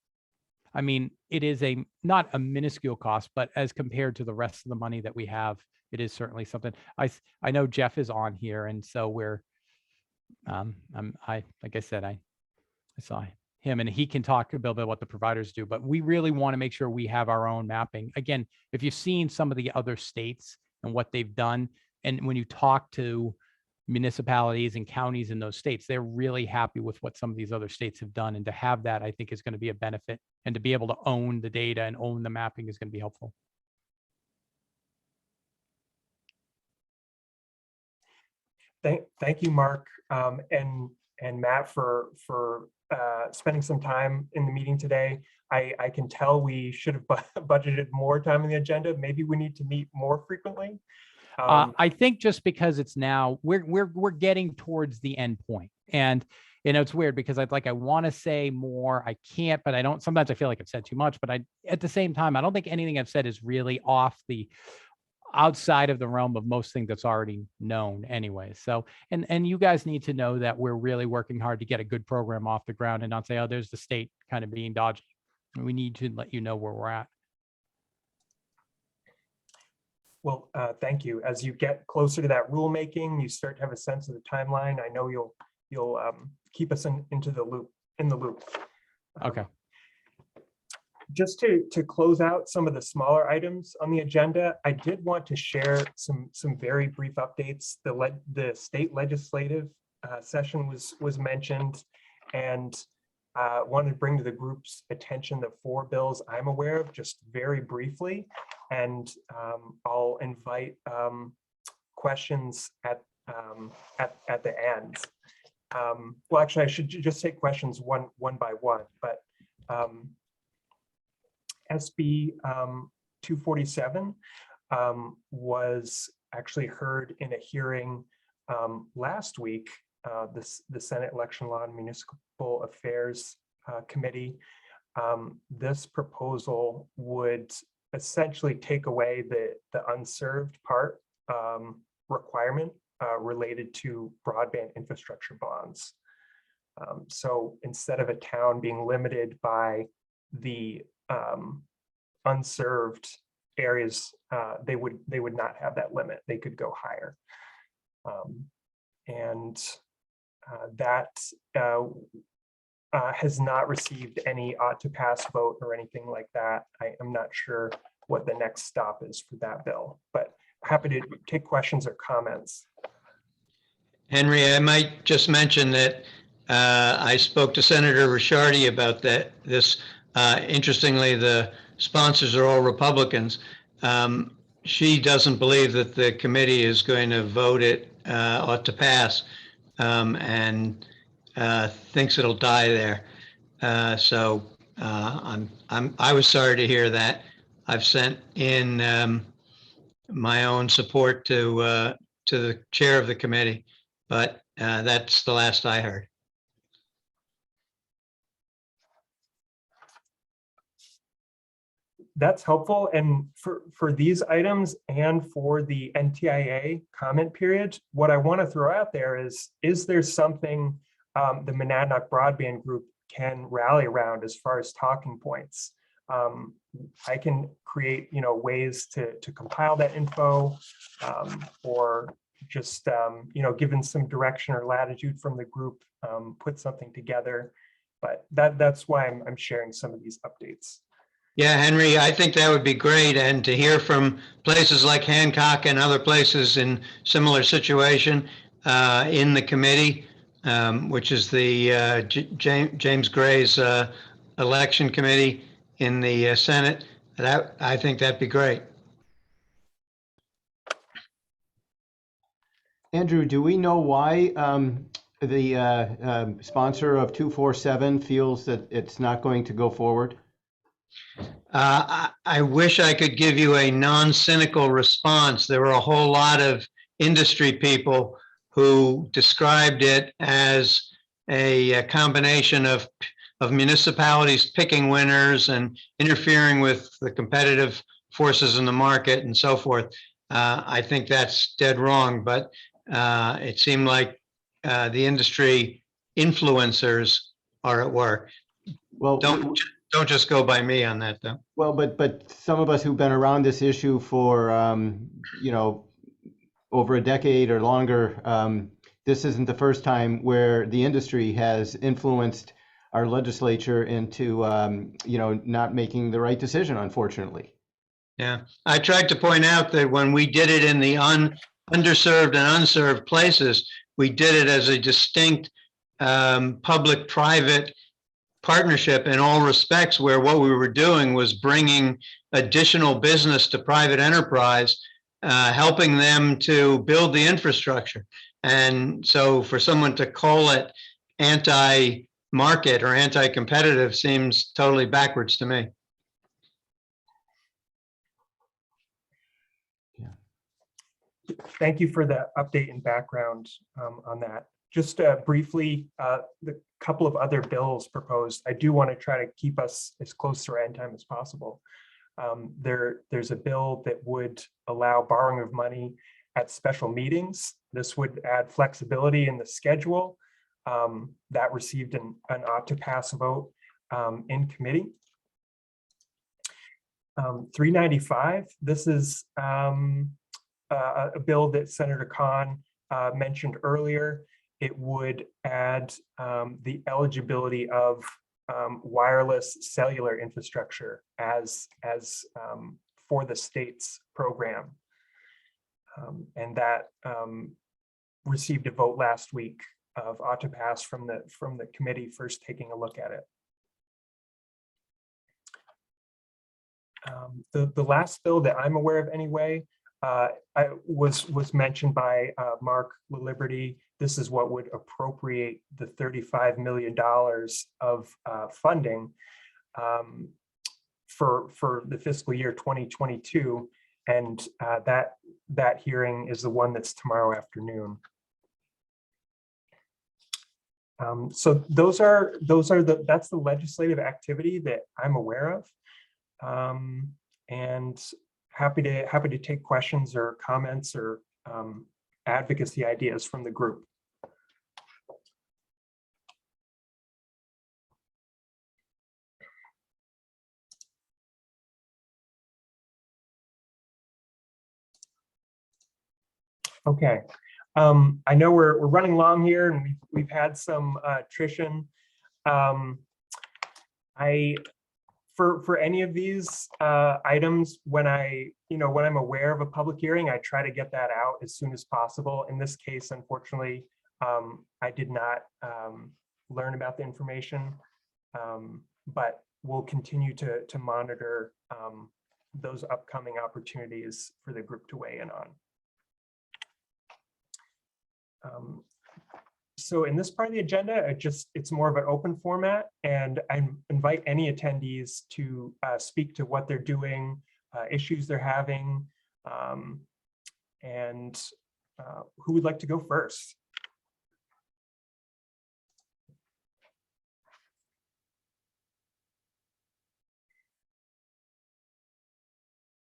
not a minuscule cost, but as compared to the rest of the money that we have, it is certainly something. I know Jeff is on here, and so we're like I said, I saw him, and he can talk a little bit about what the providers do, but we really want to make sure we have our own mapping. Again, if you've seen some of the other states and what they've done, and when you talk to municipalities and counties in those states, they're really happy with what some of these other states have done. And to have that, I think, is going to be a benefit. And to be able to own the data and own the mapping is going to be helpful. Thank you, Mark, and Matt for spending some time in the meeting today. I can tell we should have budgeted more time in the agenda. Maybe we need to meet more frequently. I think just because it's now we're getting towards the end point, and it's weird because I want to say more, I can't, but I don't. Sometimes I feel like I've said too much, but at the same time, I don't think anything I've said is really outside of the realm of most things that's already known anyway. So, and you guys need to know that we're really working hard to get a good program off the ground and not say, oh, there's the state kind of being dodgy. We need to let you know where we're at. Well, thank you. As you get closer to that rulemaking, you start to have a sense of the timeline. I know you'll keep us in the loop. Okay. Just to close out some of the smaller items on the agenda, I did want to share some very brief updates. The state legislative session was mentioned, and wanted to bring to the group's attention the 4 bills I'm aware of, just very briefly, and I'll invite questions at the end. Well, actually, I should just take questions one by one, but SB 247 was actually heard in a hearing last week. The Senate Election Law and Municipal Affairs Committee. This proposal would essentially take away the unserved part requirement related to broadband infrastructure bonds. So instead of a town being limited by the unserved areas, they would not have that limit. They could go higher, and that has not received any ought to pass vote or anything like that. I am not sure what the next stop is for that bill, but happy to take questions or comments. Henry, I might just mention that I spoke to Senator Ricciardi about this. Interestingly, the sponsors are all Republicans. She doesn't believe that the committee is going to vote it ought to pass, and thinks it'll die there. So I was sorry to hear that. I've sent in my own support to the chair of the committee, but that's the last I heard. That's helpful. And for these items and for the NTIA comment period, what I want to throw out there is there something the Monadnock Broadband Group can rally around as far as talking points? I can create, ways to compile that info, or just, given some direction or latitude from the group, put something together. But that's why I'm sharing some of these updates. Yeah, Henry, I think that would be great. And to hear from places like Hancock and other places in similar situation in the committee, which is the James Gray's election committee in the Senate, I think that'd be great. Andrew, do we know why the sponsor of 247 feels that it's not going to go forward? I wish I could give you a non-cynical response. There were a whole lot of industry people who described it as a combination of of municipalities picking winners and interfering with the competitive forces in the market and so forth. I think that's dead wrong, but it seemed like the industry influencers are at work. Well, Don't just go by me on that, though. well, but some of us who've been around this issue for, you know, over a decade or longer, this isn't the first time where the industry has influenced our legislature into, you know, not making the right decision, unfortunately. Yeah, I tried to point out that when we did it in the underserved and unserved places, we did it as a distinct public-private partnership in all respects, where what we were doing was bringing additional business to private enterprise, helping them to build the infrastructure. And so for someone to call it anti-market or anti-competitive seems totally backwards to me. Thank you for the update and background on that. Just briefly, the couple of other bills proposed, I do want to try to keep us as close to our end time as possible. There's a bill that would allow borrowing of money at special meetings. This would add flexibility in the schedule. That received an ought to pass vote in committee. 395, this is a bill that Senator Khan mentioned earlier. It would add the eligibility of wireless cellular infrastructure as for the state's program. And that received a vote last week of ought to pass from the committee first taking a look at it. The last bill that I'm aware of anyway was mentioned by Mark LaLiberty. This is what would appropriate the $35 million of funding for the fiscal year 2022, and that hearing is the one that's tomorrow afternoon. So that's the legislative activity that I'm aware of, and happy to take questions or comments or advocacy ideas from the group. Okay, I know we're running long here, and we've had some attrition. For any of these items, when I'm aware of a public hearing, I try to get that out as soon as possible. In this case, unfortunately, I did not learn about the information, but we'll continue to monitor those upcoming opportunities for the group to weigh in on. So in this part of the agenda, it's more of an open format, and I invite any attendees to speak to what they're doing, issues they're having, and who would like to go first?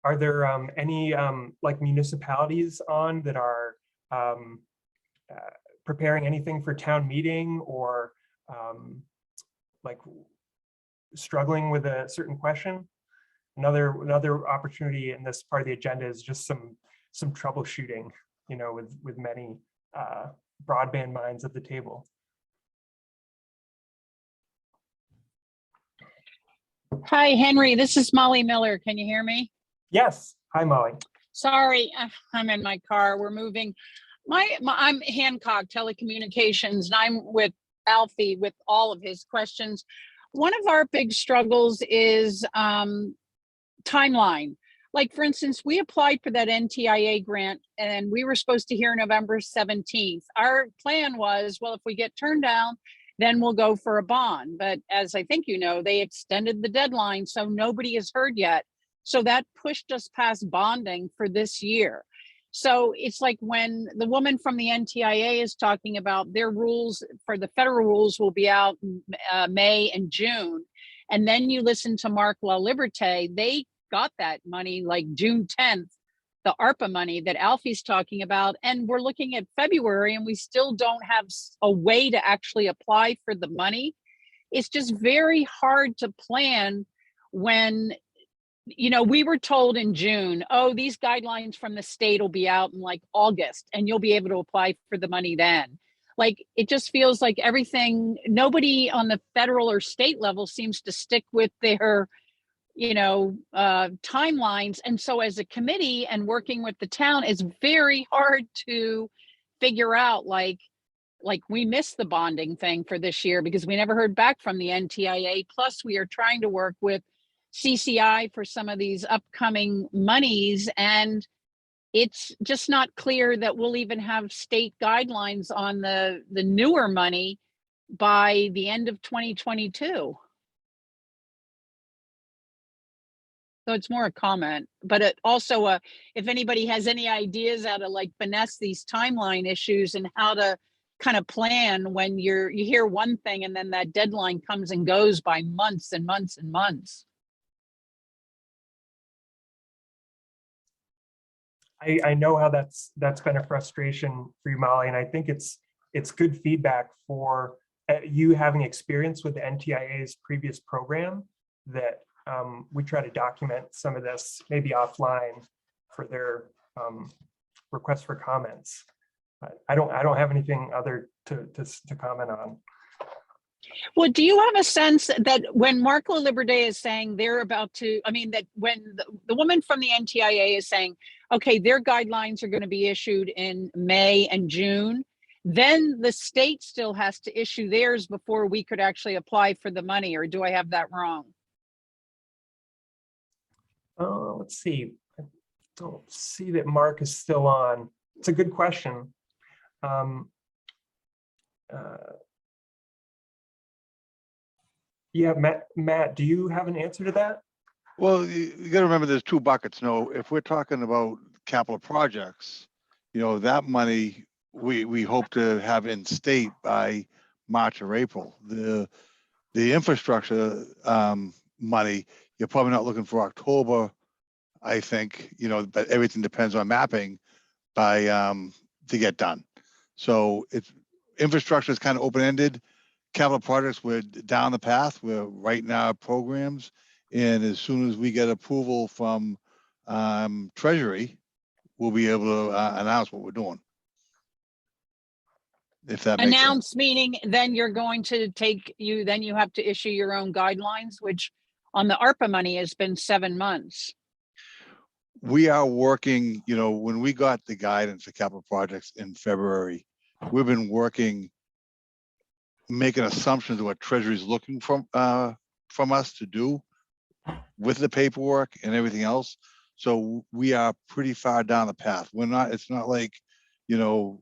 Are there any like municipalities on that are preparing anything for town meeting, or like struggling with a certain question? Another opportunity in this part of the agenda is just some troubleshooting, with many broadband minds at the table. Hi, Henry. This is Molly Miller. Can you hear me? Yes. Hi, Molly. Sorry, I'm in my car. We're moving. I'm Hancock Telecommunications, and I'm with Alfie with all of his questions. One of our big struggles is timeline. Like, for instance, we applied for that NTIA grant, and we were supposed to hear November 17th. Our plan was, well, if we get turned down, then we'll go for a bond. But as I think you know, they extended the deadline, so nobody has heard yet. So that pushed us past bonding for this year. So it's like when the woman from the NTIA is talking about their rules for the federal rules will be out in May and June. And then you listen to Mark LaLiberte, they got that money like June 10th, the ARPA money that Alfie's talking about. And we're looking at February and we still don't have a way to actually apply for the money. It's just very hard to plan when, you know, we were told in June, oh, these guidelines from the state will be out in like August and you'll be able to apply for the money then. Like, it just feels like everything, nobody on the federal or state level seems to stick with their, you know, timelines. And so as a committee and working with the town, it's very hard to figure out like we missed the bonding thing for this year because we never heard back from the NTIA. Plus we are trying to work with CCI for some of these upcoming monies. And it's just not clear that we'll even have state guidelines on the newer money by the end of 2022. So it's more a comment, but it also, if anybody has any ideas how to like finesse these timeline issues and how to kind of plan when you hear one thing and then that deadline comes and goes by months and months and months. I know how that's been a frustration for you, Molly, and I think it's good feedback for you having experience with the NTIA's previous program that we try to document some of this maybe offline for their requests for comments. I don't have anything other to comment on. Well, do you have a sense that when Mark LaLiberte is saying they're about to, I mean, that when the woman from the NTIA is saying, okay, their guidelines are going to be issued in May and June, then the state still has to issue theirs before we could actually apply for the money, or do I have that wrong? Let's see. I don't see that Mark is still on. It's a good question. Yeah, Matt, do you have an answer to that? Well, you got to remember there's two buckets. No, if we're talking about capital projects, you know, that money we hope to have in state by March or April. The infrastructure money, you're probably not looking for October, I think, you know, but everything depends on mapping by to get done. So it's infrastructure is kind of open-ended. Capital projects, we're down the path. We're writing our programs, and as soon as we get approval from Treasury, we'll be able to announce what we're doing. If that makes sense. Announce meaning then you're going to then you have to issue your own guidelines, which on the ARPA money has been 7 months. We are working, you know, when we got the guidance for capital projects in February, we've been working, making assumptions of what Treasury is looking from us to do with the paperwork and everything else. So we are pretty far down the path. It's not like, you know,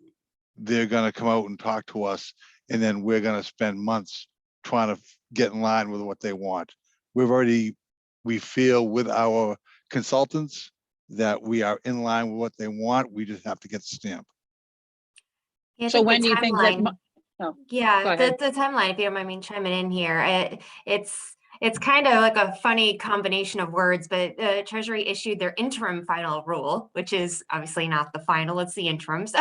they're going to come out and talk to us and then we're going to spend months trying to get in line with what they want. We feel with our consultants that we are in line with what they want. We just have to get the stamp. Yeah, I So think when the do you think that? timeline- Oh, Yeah, go ahead. the timeline, if you don't mind me chiming in here, it's kind of like a funny combination of words, but Treasury issued their interim final rule, which is obviously not the final, it's the interim. So,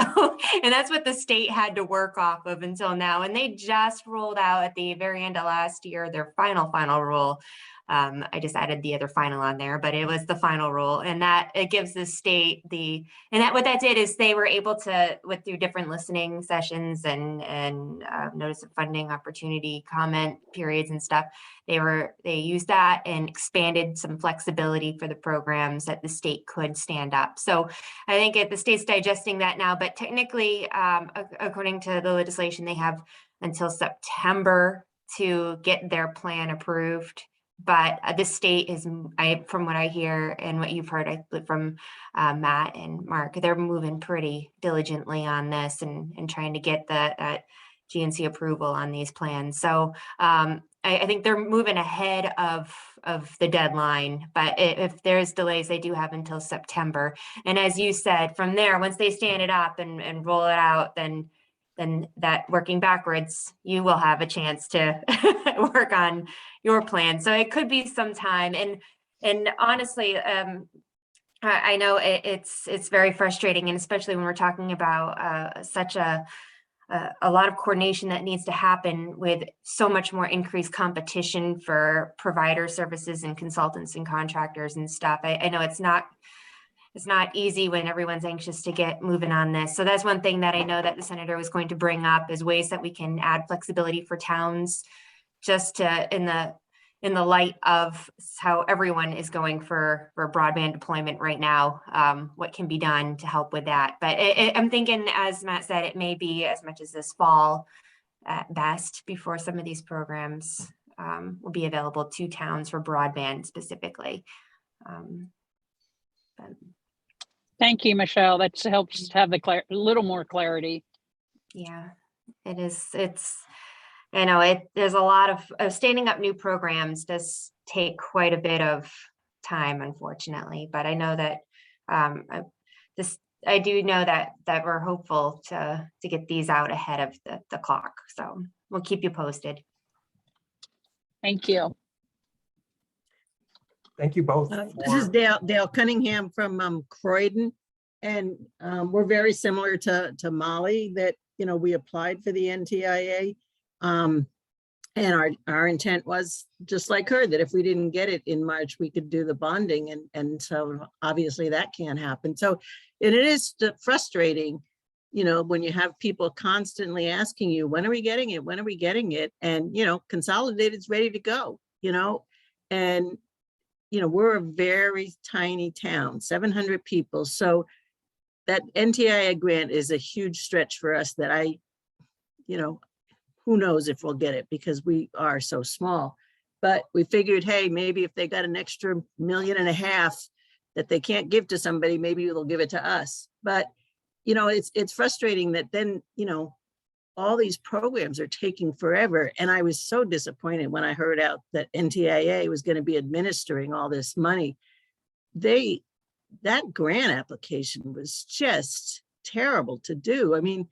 and that's what the state had to work off of until now. And they just rolled out at the very end of last year, their final rule. I just added the other final on there, but it was the final rule, and that it gives the state what that did is they were able to, through different listening sessions and notice of funding opportunity comment periods and stuff, they used that and expanded some flexibility for the programs that the state could stand up. So I think the state's digesting that now, but technically, according to the legislation, they have until September to get their plan approved. But the state is, from what I hear and what you've heard from Matt and Mark, they're moving pretty diligently on this and trying to get that GNC approval on these plans. So I think they're moving ahead of the deadline, but if there's delays, they do have until September. And as you said, from there, once they stand it up and roll it out, then that working backwards, you will have a chance to work on your plan. So it could be some time. And honestly, I know it's very frustrating, and especially when we're talking about such a lot of coordination that needs to happen with so much more increased competition for provider services and consultants and contractors and stuff. I know it's not easy when everyone's anxious to get moving on this. So that's one thing that I know that the senator was going to bring up, is ways that we can add flexibility for towns, just to in the light of how everyone is going for broadband deployment right now, what can be done to help with that. But I'm thinking, as Matt said, it may be as much as this fall at best before some of these programs will be available to towns for broadband specifically. Thank you, Michelle. That helps to have a little more clarity. Yeah, it is. You know, there's a lot of standing up new programs does take quite a bit of time, unfortunately. But I know that I do know that we're hopeful to get these out ahead of the clock. So we'll keep you posted. Thank you. Thank you both. This is Dale Cunningham from Croydon, and we're very similar to Molly, that we applied for the NTIA. And our intent was just like her, that if we didn't get it in March, we could do the bonding. And so obviously that can't happen. So it is frustrating, when you have people constantly asking you, when are we getting it? When are we getting it? And, Consolidated's ready to go, and, we're a very tiny town, 700 people. So that NTIA grant is a huge stretch for us that who knows if we'll get it, because we are so small. But we figured, hey, maybe if they got an extra $1.5 million that they can't give to somebody, maybe they'll give it to us. But, it's frustrating that then, all these programs are taking forever. And I was so disappointed when I heard out that NTIA was going to be administering all this money. That grant application was just terrible to do. I mean,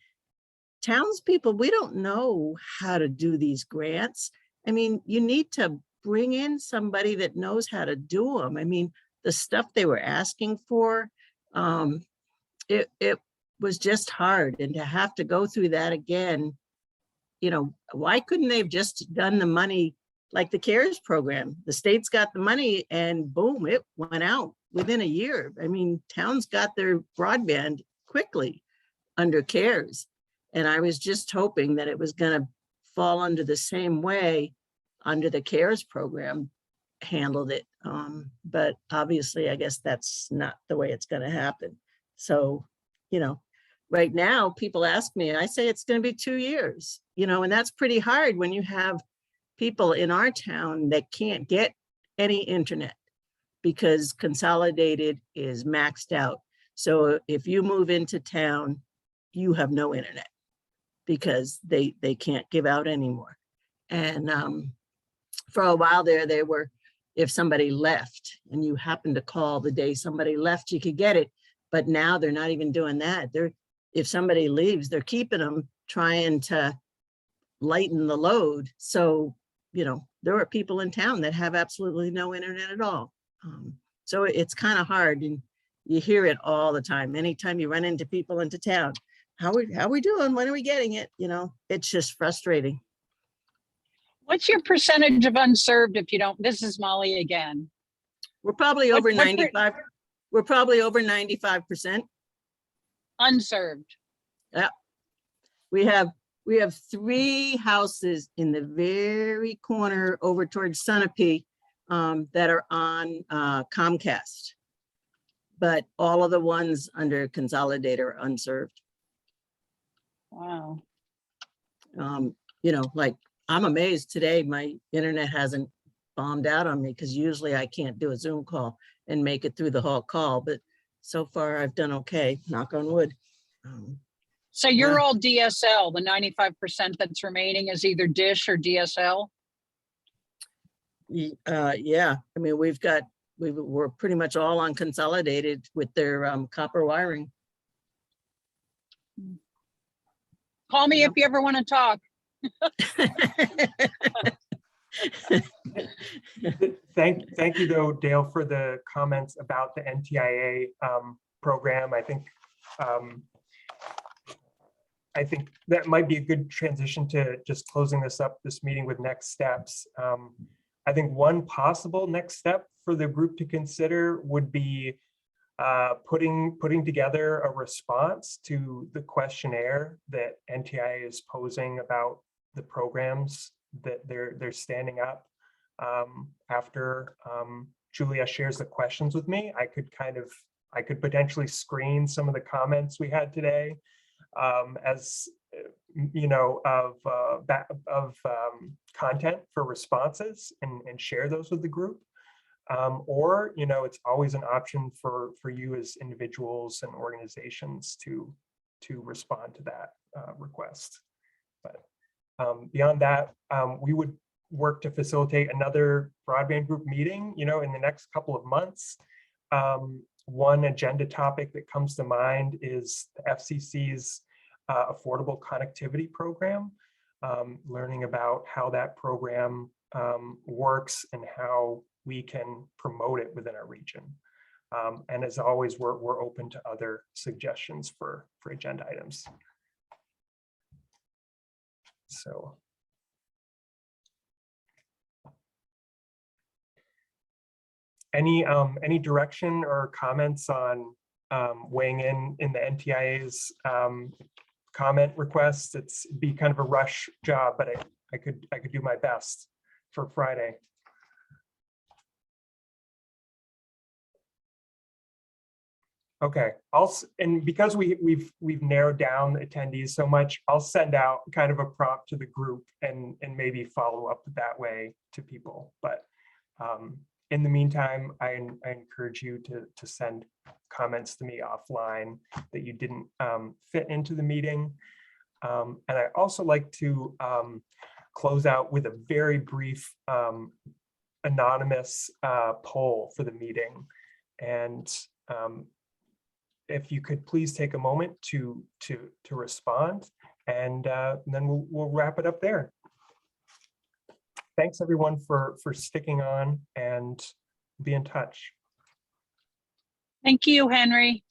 townspeople, we don't know how to do these grants. I mean, you need to bring in somebody that knows how to do them. I mean, the stuff they were asking for, it was just hard. And to have to go through that again, why couldn't they have just done the money like the CARES program? The state's got the money and boom, it went out within a year. I mean, towns got their broadband quickly under CARES. And I was just hoping that it was going to fall under the same way under the CARES program handled it. But obviously, I guess that's not the way it's going to happen. So, right now, people ask me, and I say it's going to be 2 years, and that's pretty hard when you have people in our town that can't get any internet because Consolidated is maxed out. So if you move into town, you have no internet, because they can't give out anymore. And for a while there, they were, if somebody left and you happened to call the day somebody left, you could get it. But now they're not even doing that. If somebody leaves, they're keeping them, trying to lighten the load. So, there are people in town that have absolutely no internet at all. So it's kind of hard, and you hear it all the time. Anytime you run into people into town, how we doing? When are we getting it? It's just frustrating. What's your percentage of unserved if you don't? This is Molly again. We're probably over 95. We're probably over 95%. Unserved. Yeah. We have 3 houses in the very corner over towards Sunapee that are on Comcast. But all of the ones under Consolidated are unserved. Wow. Like, I'm amazed today my internet hasn't bombed out on me, because usually I can't do a Zoom call and make it through the whole call, but so far I've done okay, knock on wood. So you're Yeah. all DSL, the 95% that's remaining is either Dish or DSL? Yeah, I mean, we're pretty much all on consolidated with their copper wiring. Call me if you ever want to talk. Thank you though, Dale, for the comments about the NTIA program. I think that might be a good transition to just closing this meeting with next steps. I think one possible next step for the group to consider would be putting together a response to the questionnaire that NTIA is posing about the programs that they're standing up. After Julia shares the questions with me, I could potentially screen some of the comments we had today as you know, of content for responses and share those with the group. Or, you know, it's always an option for you as individuals and organizations to respond to that request. But beyond that, we would work to facilitate another broadband group meeting, you know, in the next couple of months. One agenda topic that comes to mind is the FCC's Affordable Connectivity Program, learning about how that program works and how we can promote it within our region. And as always, we're open to other suggestions for agenda items. So. Any direction or comments on weighing in the NTIA's comment requests? It'd be kind of a rush job, but I could do my best for Friday. Okay, and because we've narrowed down the attendees so much, I'll send out kind of a prompt to the group and maybe follow up that way to people. But in the meantime, I encourage you to send comments to me offline that you didn't fit into the meeting. And I also like to close out with a very brief anonymous poll for the meeting. And if you could please take a moment to respond, and then we'll wrap it up there. Thanks everyone for sticking on, and be in touch. Thank you, Henry.